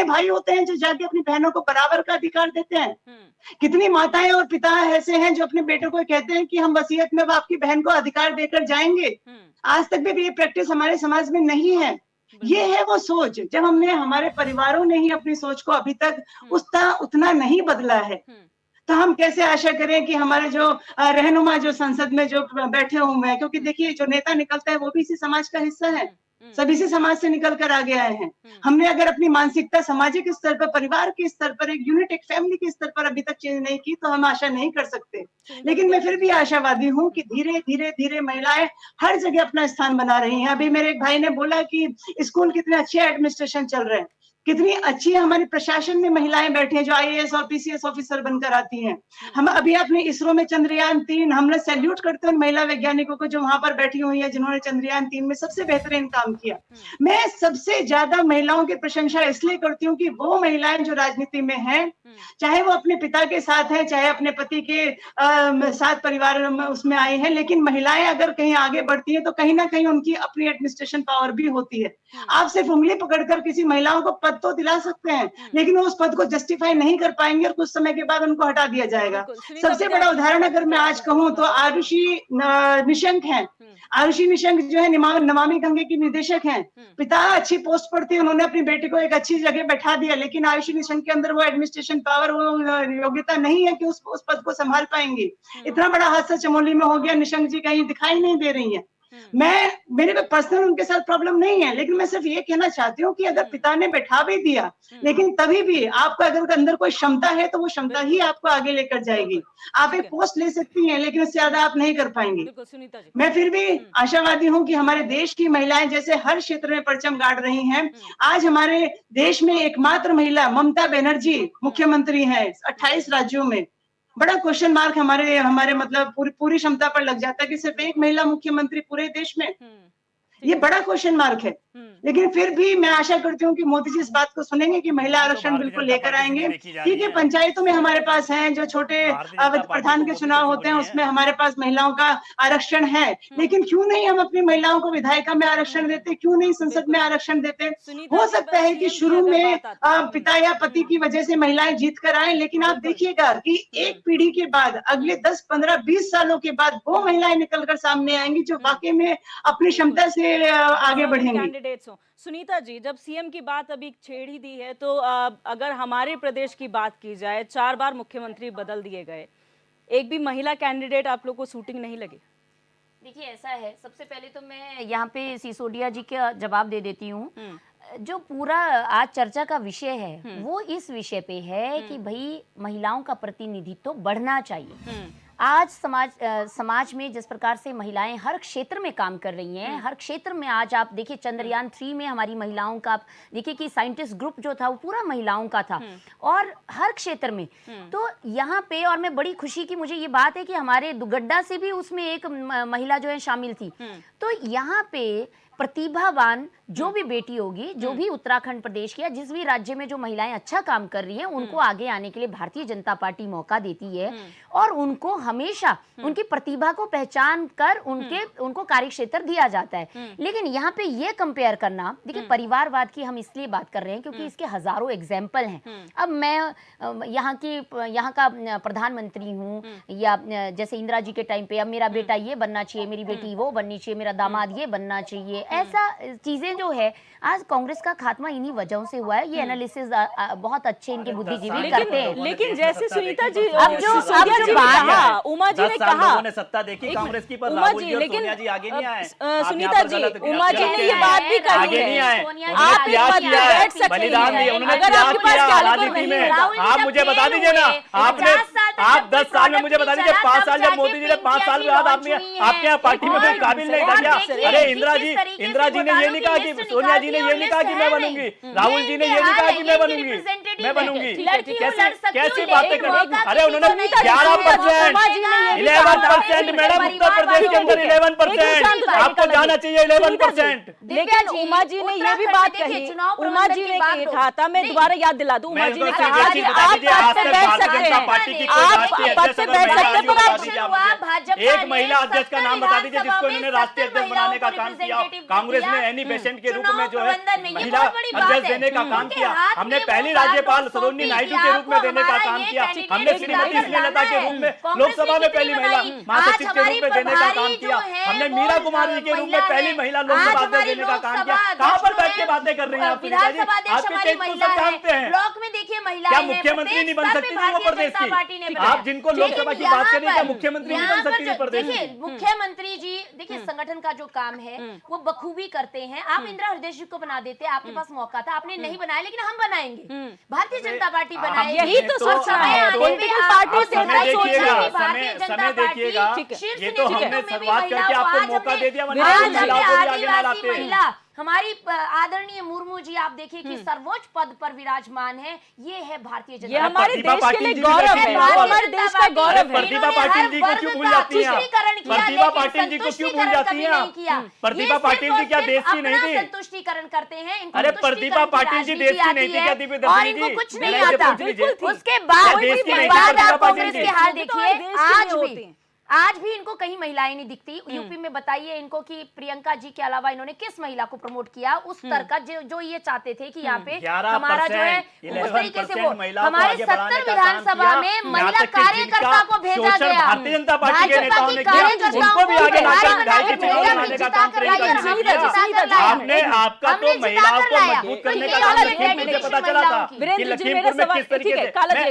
कितने भाई होते हैं जो जाके अपनी बहनों को बराबर का अधिकार देते हैं? कितनी माताएं और पिता ऐसे हैं जो अपने बेटों को कहते हैं कि हम वसीयत में आपकी बहन को अधिकार देकर जाएंगे? आज तक भी ये प्रैक्टिस हमारे समाज में नहीं है। ये है वो सोच। जब हमने, हमारे परिवारों ने ही अपनी सोच को अभी तक उतना नहीं बदला है, तो हम कैसे आशा करें कि हमारे जो रहनुमा जो संसद में जो बैठे हुए हैं, क्योंकि देखिए जो नेता निकलता है वो भी इसी समाज का हिस्सा है, सभी से समाज से निकल कर आगे आए हैं। हमने अगर अपनी मानसिकता सामाजिक स्तर पर, परिवार के स्तर पर, एक यूनिट, एक फैमिली के स्तर पर अभी तक चेंज नहीं की, तो हम आशा नहीं कर सकते। लेकिन मैं फिर भी आशावादी हूँ कि धीरे धीरे धीरे महिलाएं हर जगह अपना स्थान बना रही हैं। अभी मेरे एक भाई ने बोला कि स्कूल कितने अच्छे एडमिनिस्ट्रेशन चल रहे हैं, कितनी अच्छी हमारे प्रशासन में महिलाएं बैठी हैं जो आईएएस और पीसीएस ऑफिसर बनकर आती हैं। हम अभी अपने इसरो में चंद्रयान-3, हम लोग सैल्यूट करते हैं महिला वैज्ञानिकों को जो वहां पर बैठी हुई है, जिन्होंने चंद्रयान-3 में सबसे बेहतरीन काम किया। मैं सबसे ज्यादा महिलाओं की प्रशंसा इसलिए करती हूँ कि वो महिलाएं जो राजनीति में हैं, चाहे वो अपने पिता के साथ है, चाहे अपने पति के साथ परिवार में उसमें आई है, लेकिन महिलाएं अगर कहीं आगे बढ़ती है तो कहीं ना कहीं उनकी अपनी एडमिनिस्ट्रेशन पावर भी होती है। आप सिर्फ उंगली पकड़कर किसी महिलाओं को पद तो दिला सकते हैं, लेकिन वो उस पद को जस्टिफाई नहीं कर पाएंगे और कुछ समय के बाद उनको हटा दिया जाएगा। सबसे बड़ा उदाहरण अगर मैं आज कहूँ तो आरुषि निशंक हैं। आरुषि निशंक जो है नमामि गंगे की निदेशक हैं। पिता अच्छी पोस्ट पर थे, उन्होंने अपनी बेटी को एक अच्छी जगह बैठा दिया, लेकिन आरुषि निशंक के अंदर वो एडमिनिस्ट्रेशन पावर, वो योग्यता नहीं है कि उस पद को संभाल पाएंगी। इतना बड़ा हादसा चमोली में हो गया, निशंक जी कहीं दिखाई नहीं दे रही है। मेरे पे पर्सनल उनके साथ प्रॉब्लम नहीं है, लेकिन मैं सिर्फ ये कहना चाहती हूँ कि अगर पिता ने बैठा भी दिया, लेकिन तभी भी आपका अगर अंदर कोई क्षमता है तो वो क्षमता ही आपको आगे लेकर जाएगी। आप एक पोस्ट ले सकती हैं, लेकिन उससे ज्यादा आप नहीं कर पाएंगी। मैं फिर भी आशावादी हूँ कि हमारे देश की महिलाएं जैसे हर क्षेत्र में परचम गाड़ रही हैं, आज हमारे देश में एकमात्र महिला ममता बनर्जी मुख्यमंत्री है 28 राज्यों में। बड़ा क्वेश्चन मार्क हमारे मतलब पूरी क्षमता पर लग जाता है कि सिर्फ एक महिला मुख्यमंत्री पूरे देश में, ये बड़ा क्वेश्चन मार्क है। लेकिन फिर भी मैं आशा करती हूँ कि मोदी जी इस बात को सुनेंगे कि महिला आरक्षण बिल्कुल लेकर आएंगे। ठीक है, पंचायतों में हमारे पास हैं जो छोटे प्रधान के चुनाव होते हैं, उसमें हमारे पास महिलाओं का आरक्षण है, लेकिन क्यों नहीं हम अपनी महिलाओं को विधायिका में आरक्षण देते, क्यों नहीं संसद में आरक्षण देते? हो सकता है कि शुरू में पिता या पति की वजह से महिलाएं जीत कर आए, लेकिन आप देखिएगा कि एक पीढ़ी के बाद, अगले 10, 15, 20 सालों के बाद वो महिलाएं निकलकर सामने आएंगी जो वाकई में अपनी क्षमता से आगे बढ़ेंगी। सुनीता जी, जब सीएम की बात अभी छेड़ ही दी है, तो अगर हमारे प्रदेश की बात की जाए, 4 बार मुख्यमंत्री बदल दिए गए, एक भी महिला कैंडिडेट आप लोग को शूटिंग नहीं लगी? देखिए ऐसा है, सबसे पहले तो मैं यहाँ पे सिसोदिया जी का जवाब दे देती हूँ। जो पूरा आज चर्चा का विषय है वो इस विषय पे है कि भाई महिलाओं का प्रतिनिधित्व बढ़ना चाहिए। आज समाज में जिस प्रकार से महिलाएं हर क्षेत्र में काम कर रही हैं, हर क्षेत्र में आज आप देखिए चंद्रयान-3 में हमारी महिलाओं का, देखिए कि साइंटिस्ट ग्रुप जो था वो पूरा महिलाओं का था, और हर क्षेत्र में। तो यहाँ पे, और मैं बड़ी खुशी की मुझे ये बात है कि हमारे दुगड्डा से भी उसमें एक महिला जो है शामिल थी। तो यहाँ पे प्रतिभावान जो भी बेटी होगी, जो भी उत्तराखंड प्रदेश की या जिस भी राज्य में जो महिलाएं अच्छा काम कर रही हैं, उनको आगे आने के लिए भारतीय जनता पार्टी मौका देती है, और उनको हमेशा उनकी प्रतिभा को पहचान कर उनको कार्यक्षेत्र दिया जाता है। लेकिन यहाँ पे ये कंपेयर करना, देखिए परिवारवाद की हम इसलिए बात कर रहे हैं क्योंकि इसके हजारों एग्जाम्पल हैं। अब मैं यहाँ का प्रधानमंत्री हूँ, या जैसे इंदिरा जी के टाइम पे अब मेरा बेटा ये बनना चाहिए, मेरी बेटी वो बननी चाहिए, मेरा दामाद ये बनना चाहिए, ऐसा चीजें जो है आज कांग्रेस का खात्मा इन्हीं वजहों से हुआ है। ये एनालिसिस बहुत अच्छे इनके बुद्धिजीवी करते हैं। लेकिन जैसे सुनीता जी, अब जो उमा जी ने कहा सत्ता देखी कांग्रेस की, पर उमा जी, लेकिन सोनिया जी आगे नहीं आए। सुनीता जी, उमा जी ने ये बात भी कही है, आप बैठ सकते हैं अगर आपके पास राजनीति में। आप मुझे बता दीजिए ना, आप 10 साल में मुझे बता दीजिए, 5 साल जब मोदी जी ने 5 साल के बाद आपके यहाँ पार्टी में कोई काबिल नहीं था क्या? अरे इंदिरा जी ने ये नहीं कहा कि, सोनिया जी ने ये नहीं कहा कि मैं बनूंगी, राहुल जी ने ये नहीं कहा कि मैं बनूंगी। कैसी बातें कर रही? अरे उन्होंने 11%, 11% मैडम, उत्तर प्रदेश के अंदर 11%, आपको जाना चाहिए 11%। लेकिन उमा जी ने ये भी बात कही, उमा जी ने कहा था, मैं दोबारा याद दिला दूं, उमा जी ने कहा कि आप पद से बैठ सकते हैं, आप पद से बैठ सकते हैं, एक महिला अध्यक्ष का नाम बता दीजिए जिसको इन्होंने राष्ट्रीय अध्यक्ष बनाने का काम किया। कांग्रेस ने एनी बेसेंट के रूप में जो है महिला अध्यक्ष देने का काम किया, हमने पहली राज्यपाल सरोजिनी नायडू के रूप में देने का काम किया, हमने श्रीमती स्नेहलता के रूप में लोकसभा में पहली महिला महासचिव के रूप में देने का काम किया, हमने मीरा कुमारी जी के रूप में पहली महिला लोकसभा अध्यक्ष देने का काम किया। कहाँ पर बैठ के बातें कर रही हैं आप? आपके चेक तो सब जानते हैं। ब्लॉक में देखिए महिलाएं क्या मुख्यमंत्री नहीं बन सकती थी वो प्रदेश की? आप जिनको लोकसभा की बात करें, क्या मुख्यमंत्री नहीं बन सकती थी प्रदेश की? मुख्यमंत्री जी देखिए संगठन का जो काम है वो बखूबी करते हैं। आप इंदिरा हृदय जी को बना देते, आपके पास मौका था, आपने नहीं बनाया, लेकिन हम बनाएंगे, भारतीय जनता पार्टी बनाएगी। यही तो सोच रहा है पॉलिटिकल पार्टी से समय देखिएगा, ये तो हमने शुरुआत करके आपको मौका दे दिया, वरना महिलाओं को भी आगे ना लाते। हमारी आदरणीय मुर्मू जी आप देखिए कि सर्वोच्च पद पर विराजमान है, ये है भारतीय जनता, ये हमारे देश के लिए गौरव है, हमारे देश का गौरव है। प्रतिभा पाटिल जी को क्यों भूल जाती हैं? प्रतिभा पाटिल जी को क्यों भूल जाती हैं? प्रतिभा पाटिल जी क्या देश की नहीं थी? संतुष्टिकरण करते हैं। अरे प्रतिभा पाटिल जी देश की नहीं थी क्या? दिव्य दर्शनी जी कुछ नहीं आता। उसके बाद आप कांग्रेस के हाल देखिए, आज भी इनको कहीं महिलाएं नहीं दिखती। यूपी में बताइए इनको कि प्रियंका जी के अलावा इन्होंने किस महिला को प्रमोट किया उस स्तर का जो ये चाहते थे कि यहाँ पे हमारा जो है उस तरीके से वो हमारे 70 विधानसभा में महिला कार्यकर्ता को भेजा गया। भारतीय जनता पार्टी के नेताओं ने किया, उनको भी आगे लाकर विधायक के चुनाव लड़ाने का काम किया। आपने आपका तो महिलाओं को मजबूत करने का काम लखीमपुर से पता चला था कि लखीमपुर में किस तरीके से,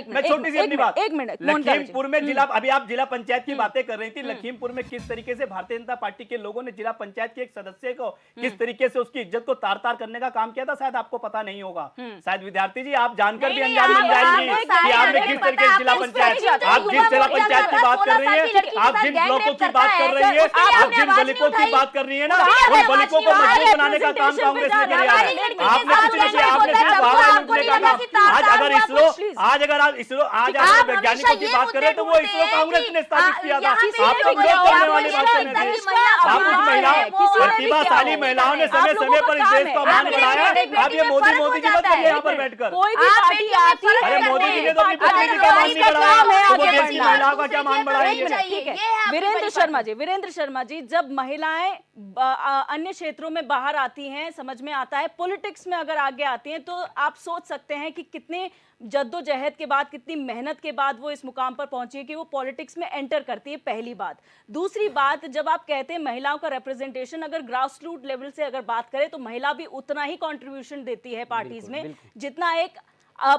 मैं छोटी सी अपनी बात, लखीमपुर में जिला, अभी आप जिला पंचायत की बातें कर रही थी, लखीमपुर में किस तरीके से भारतीय जनता पार्टी के लोगों ने जिला पंचायत के एक सदस्य को किस तरीके से उसकी इज्जत को तार-तार करने का काम किया था, शायद आपको पता नहीं होगा। शायद विद्यार्थी जी आप जानकर भी अनजान बन जाएंगी कि आपने किस तरीके से जिला पंचायत, आप जिस जिला पंचायत की बात कर रही है, आप जिन ब्लॉकों की बात कर रही है, आप जिन दलितों की बात कर रही है ना, उन दलितों को मजबूत बनाने का काम कांग्रेस ने किया है। आपने कुछ नहीं किया, आपने सिर्फ हवा लूटने का काम। आज अगर इसरो आज अगर वैज्ञानिकों की बात करें तो वो इसरो कांग्रेस ने स्थापित किया था। आप तो विरोध करने वाली बात कर रहे थे। आप कुछ महिलाओं, प्रतिभाशाली महिलाओं ने समय समय पर इस देश का मान बढ़ाया। आप ये मोदी जी मत करिए यहाँ पर बैठकर। कोई भी पार्टी आती है, अरे मोदी जी ने तो अपनी पत्नी जी का मान नहीं बढ़ाया, तो वो देश की महिलाओं का क्या मान बढ़ाएंगे? ठीक है वीरेंद्र शर्मा जी, जब महिलाएं अन्य क्षेत्रों में बाहर आती हैं, समझ में आता है, पॉलिटिक्स में अगर आगे आती हैं, तो आप सोच सकते हैं कि कितने जद्दोजहद के बाद, कितनी मेहनत के बाद वो इस मुकाम पर पहुंची है कि वो पॉलिटिक्स में एंटर करती है। पहली बात। दूसरी बात, जब आप कहते हैं महिलाओं का रिप्रेजेंटेशन, अगर ग्रास रूट लेवल से अगर बात करें तो महिला भी उतना ही कंट्रीब्यूशन देती है पार्टीज में जितना एक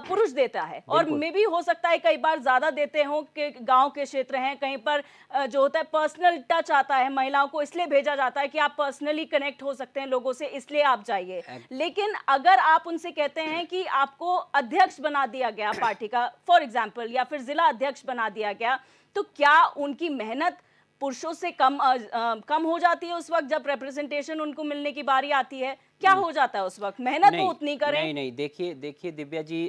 पुरुष देता है, और मे भी हो सकता है कई बार ज्यादा देते हो कि गांव के क्षेत्र हैं, कहीं पर जो होता है पर्सनल टच आता है, महिलाओं को इसलिए भेजा जाता है कि आप पर्सनली कनेक्ट हो सकते हैं लोगों से, इसलिए आप जाइए। लेकिन अगर आप उनसे कहते हैं कि आपको अध्यक्ष बना दिया गया पार्टी का फॉर एग्जाम्पल, या फिर जिला अध्यक्ष बना दिया गया, तो क्या उनकी मेहनत पुरुषों से कम हो जाती है उस वक्त जब रिप्रेजेंटेशन उनको मिलने की बारी आती है? क्या हो जाता है उस वक्त? मेहनत वो उतनी करें? नहीं, देखिए दिव्या जी,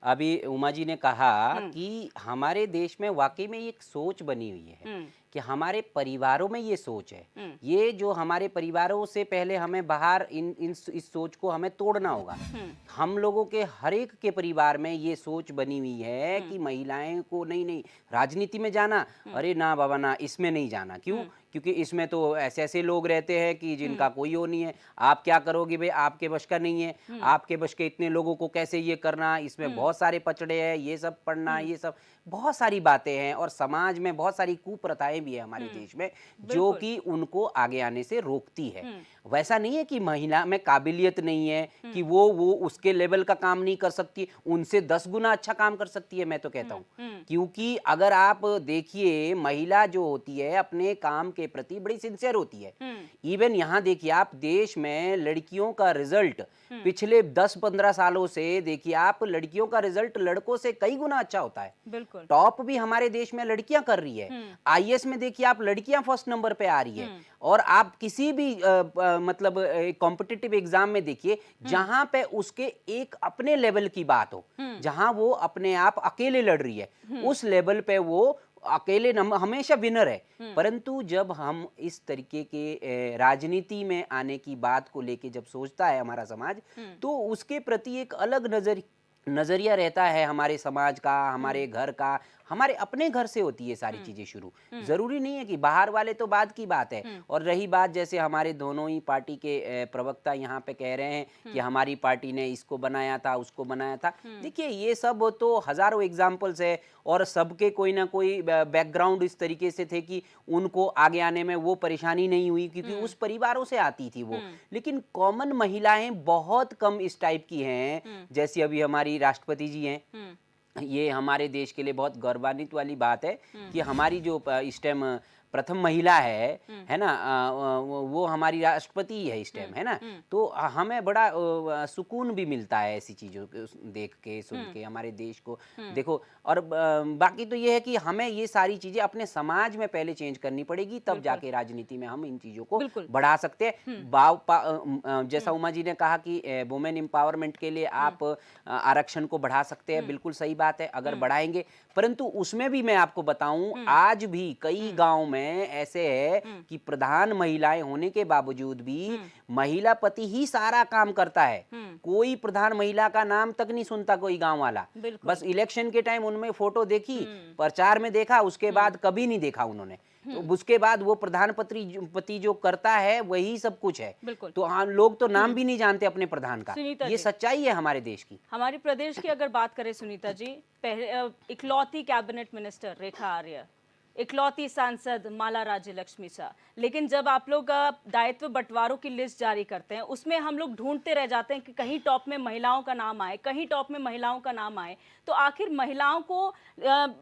अभी उमा जी ने कहा कि हमारे देश में वाकई में एक सोच बनी हुई है कि हमारे परिवारों में ये सोच है, ये जो हमारे परिवारों से पहले हमें बाहर इस सोच को हमें तोड़ना होगा। हम लोगों के हर एक के परिवार में ये सोच बनी हुई है कि महिलाएं को नहीं राजनीति में जाना, अरे ना बाबा ना, इसमें नहीं जाना। क्यों? क्योंकि इसमें तो ऐसे लोग रहते हैं कि जिनका कोई वो नहीं है। आप क्या करोगे भाई, आपके बश का नहीं है, आपके बश के इतने लोगों को कैसे ये करना, इसमें बहुत सारे पचड़े हैं, ये सब पढ़ना, ये सब बहुत सारी बातें हैं, और समाज में बहुत सारी कुप्रथाएं भी है हमारे देश में जो कि उनको आगे आने से रोकती है। वैसा नहीं है कि महिला में काबिलियत नहीं है कि वो उसके लेवल का काम नहीं कर सकती, उनसे 10 गुना अच्छा काम कर सकती है, मैं तो कहता हूँ। क्योंकि अगर आप देखिए, महिला जो होती है अपने काम के प्रति बड़ी सिंसियर होती है। इवन यहाँ देखिए आप, देश में लड़कियों का रिजल्ट पिछले 10-15 सालों से देखिए आप, लड़कियों का रिजल्ट लड़कों से कई गुना अच्छा होता है। बिल्कुल। टॉप भी हमारे देश में लड़कियां कर रही है। आईएएस में देखिए आप, लड़कियां फर्स्ट नंबर पे आ रही है। और आप किसी भी मतलब कॉम्पिटिटिव एग्जाम में देखिए, जहां पे उसके एक अपने लेवल की बात हो, जहां वो अपने आप अकेले लड़ रही है, उस लेवल पे वो अकेले हमेशा विनर है। परंतु जब हम इस तरीके के राजनीति में आने की बात को लेके जब सोचता है हमारा समाज, तो उसके प्रति एक अलग नजरिया रहता है हमारे समाज का, हमारे घर का, हमारे अपने घर से होती है सारी चीजें शुरू। जरूरी नहीं है कि बाहर वाले, तो बाद की बात है। और रही बात, जैसे हमारे दोनों ही पार्टी के प्रवक्ता यहाँ पे कह रहे हैं कि हमारी पार्टी ने इसको बनाया था, उसको बनाया था, देखिए ये सब तो हजारों एग्जाम्पल्स है और सबके कोई ना कोई बैकग्राउंड इस तरीके से थे कि उनको आगे आने में वो परेशानी नहीं हुई, क्योंकि उस परिवारों से आती थी वो। लेकिन कॉमन महिलाएं बहुत कम इस टाइप की हैं, जैसी अभी हमारी राष्ट्रपति जी हैं। ये हमारे देश के लिए बहुत गौरवान्वित वाली बात है कि हमारी जो इस टाइम प्रथम महिला है ना, वो हमारी राष्ट्रपति ही है इस टाइम, है ना। तो हमें बड़ा सुकून भी मिलता है ऐसी चीज़ों को देख के, सुन के, हमारे देश को देखो। और बाकी तो ये है कि हमें ये सारी चीज़ें अपने समाज में पहले चेंज करनी पड़ेगी, तब जाके राजनीति में हम इन चीज़ों को बढ़ा सकते हैं। जैसा उमा जी ने कहा कि वुमेन एम्पावरमेंट के लिए आप आरक्षण को बढ़ा सकते हैं, बिल्कुल सही बात है अगर बढ़ाएंगे। परंतु उसमें भी मैं आपको बताऊं, आज भी कई गांव में ऐसे है कि प्रधान महिलाएं होने के बावजूद भी महिला पति ही सारा काम करता है। कोई प्रधान महिला का नाम तक नहीं सुनता कोई गांव वाला। बस इलेक्शन के टाइम उनमें फोटो देखी, प्रचार में देखा, उसके बाद कभी नहीं देखा उन्होंने। तो उसके बाद वो प्रधान पति जो करता है वही सब कुछ है। तो हम लोग तो नाम भी नहीं जानते अपने प्रधान का। ये सच्चाई है हमारे देश की। हमारे प्रदेश की अगर बात करें सुनीता जी, पहले इकलौती कैबिनेट मिनिस्टर रेखा आर्य, इकलौती सांसद माला राज्य लक्ष्मी शाह, लेकिन जब आप लोग दायित्व बंटवारों की लिस्ट जारी करते हैं उसमें हम लोग ढूंढते रह जाते हैं कि कहीं टॉप में महिलाओं का नाम आए, कहीं टॉप में महिलाओं का नाम आए। तो आखिर महिलाओं को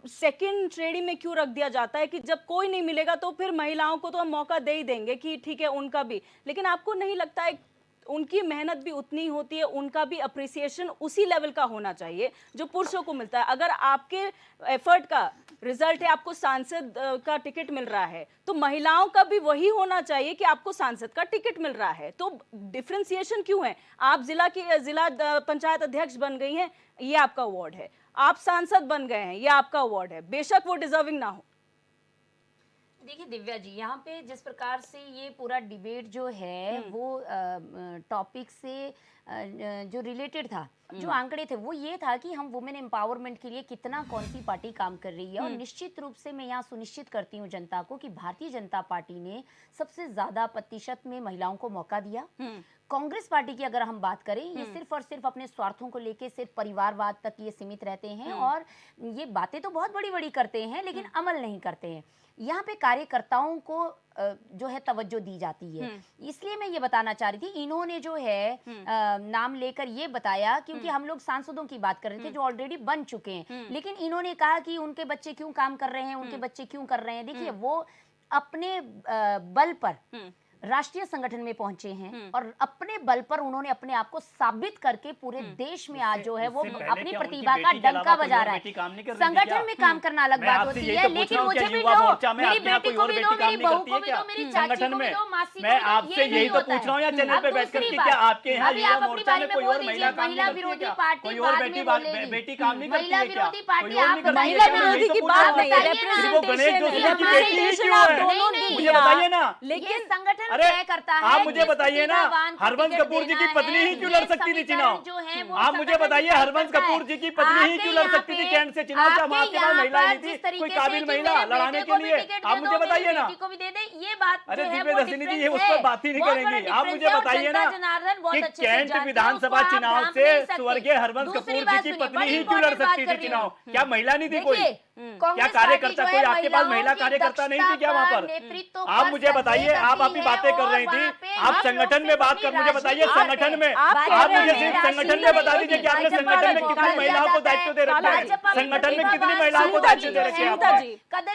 सेकंड श्रेणी में क्यों रख दिया जाता है कि जब कोई नहीं मिलेगा तो फिर महिलाओं को तो हम मौका दे ही देंगे कि ठीक है उनका भी। लेकिन आपको नहीं लगता है उनकी मेहनत भी उतनी होती है, उनका भी अप्रिसिएशन उसी लेवल का होना चाहिए जो पुरुषों को मिलता है? अगर आपके एफर्ट का रिजल्ट है आपको सांसद का टिकट मिल रहा है, तो महिलाओं का भी वही होना चाहिए कि आपको सांसद का टिकट मिल रहा है। तो डिफरेंशिएशन क्यों है? आप जिला पंचायत अध्यक्ष बन गई हैं, ये आपका अवार्ड है। आप सांसद बन गए हैं, ये आपका अवार्ड है, बेशक वो डिजर्विंग ना हो। देखिए दिव्या जी, यहाँ पे जिस प्रकार से ये पूरा डिबेट जो है वो टॉपिक से जो रिलेटेड था, जो आंकड़े थे वो ये था कि हम वुमेन एम्पावरमेंट के लिए कितना कौन सी पार्टी काम कर रही है। और निश्चित रूप से मैं यहाँ सुनिश्चित करती हूँ जनता को कि भारतीय जनता पार्टी ने सबसे ज्यादा प्रतिशत में महिलाओं को मौका दिया। कांग्रेस पार्टी की अगर हम बात करें, ये सिर्फ और सिर्फ अपने स्वार्थों को लेके सिर्फ परिवारवाद तक ये सीमित रहते हैं और ये बातें तो बहुत बड़ी बड़ी करते हैं लेकिन अमल नहीं करते हैं। यहाँ पे कार्यकर्ताओं को जो है तवज्जो दी जाती है। इसलिए मैं ये बताना चाह रही थी, इन्होंने जो है नाम लेकर ये बताया, क्योंकि हम लोग सांसदों की बात कर रहे थे जो ऑलरेडी बन चुके हैं, लेकिन इन्होंने कहा कि उनके बच्चे क्यों काम कर रहे हैं, उनके बच्चे क्यों कर रहे हैं। देखिए वो अपने बल पर राष्ट्रीय संगठन में पहुंचे हैं और अपने बल पर उन्होंने अपने आप को साबित करके पूरे देश में आज जो है वो अपनी प्रतिभा का डंका बजा रहा है। संगठन में काम करना अलग बात होती है, लेकिन मुझे भी दो, मेरी बेटी को भी दो, मेरी बहू को भी दो, मेरी चाची को भी दो, मासी को भी दो। मैं आपसे यही तो पूछ रहा हूँ यार चैनल पे बैठकर कि क्या आपके यहाँ युवा मोर्चा में कोई और महिला काम नहीं करती है क्या? कोई और बेटी काम नहीं करती है क्या? महिला विरोधी की बात नहीं है, वो गणेश जोशी की बेटी ही क्यों है? मुझे बताइए ना। लेकिन संगठन अरे आप मुझे बताइए ना, हरवंश कपूर जी की पत्नी ही क्यों लड़ सकती थी चुनाव? आप मुझे बताइए, हरवंश कपूर जी की पत्नी ही क्यों लड़ सकती थी कैंट से चुनाव? जब आपके पास महिला नहीं थी, कोई काबिल महिला लड़ाने के लिए? आप मुझे बताइए ना। अरे दिव्यदर्शिनी जी, ये उस पर बात ही नहीं करेंगी। आप मुझे बताइए ना कि कैंट विधानसभा चुनाव से स्वर्गीय हरवंश कपूर जी की पत्नी ही क्यों लड़ सकती थी चुनाव? क्या महिला नहीं थी कोई? क्या कार्यकर्ता कोई आपके पास महिला कार्यकर्ता नहीं थी क्या वहाँ पर? आप मुझे बताइए, आप अपनी बातें कर रही थी, आप संगठन में बात कर, मुझे बताइए संगठन में, आप मुझे सिर्फ संगठन में बता दीजिए कि आपने संगठन में कितनी महिलाओं को दायित्व दे रखे हैं? संगठन में कितनी महिलाओं को दायित्व दे रखे हैं?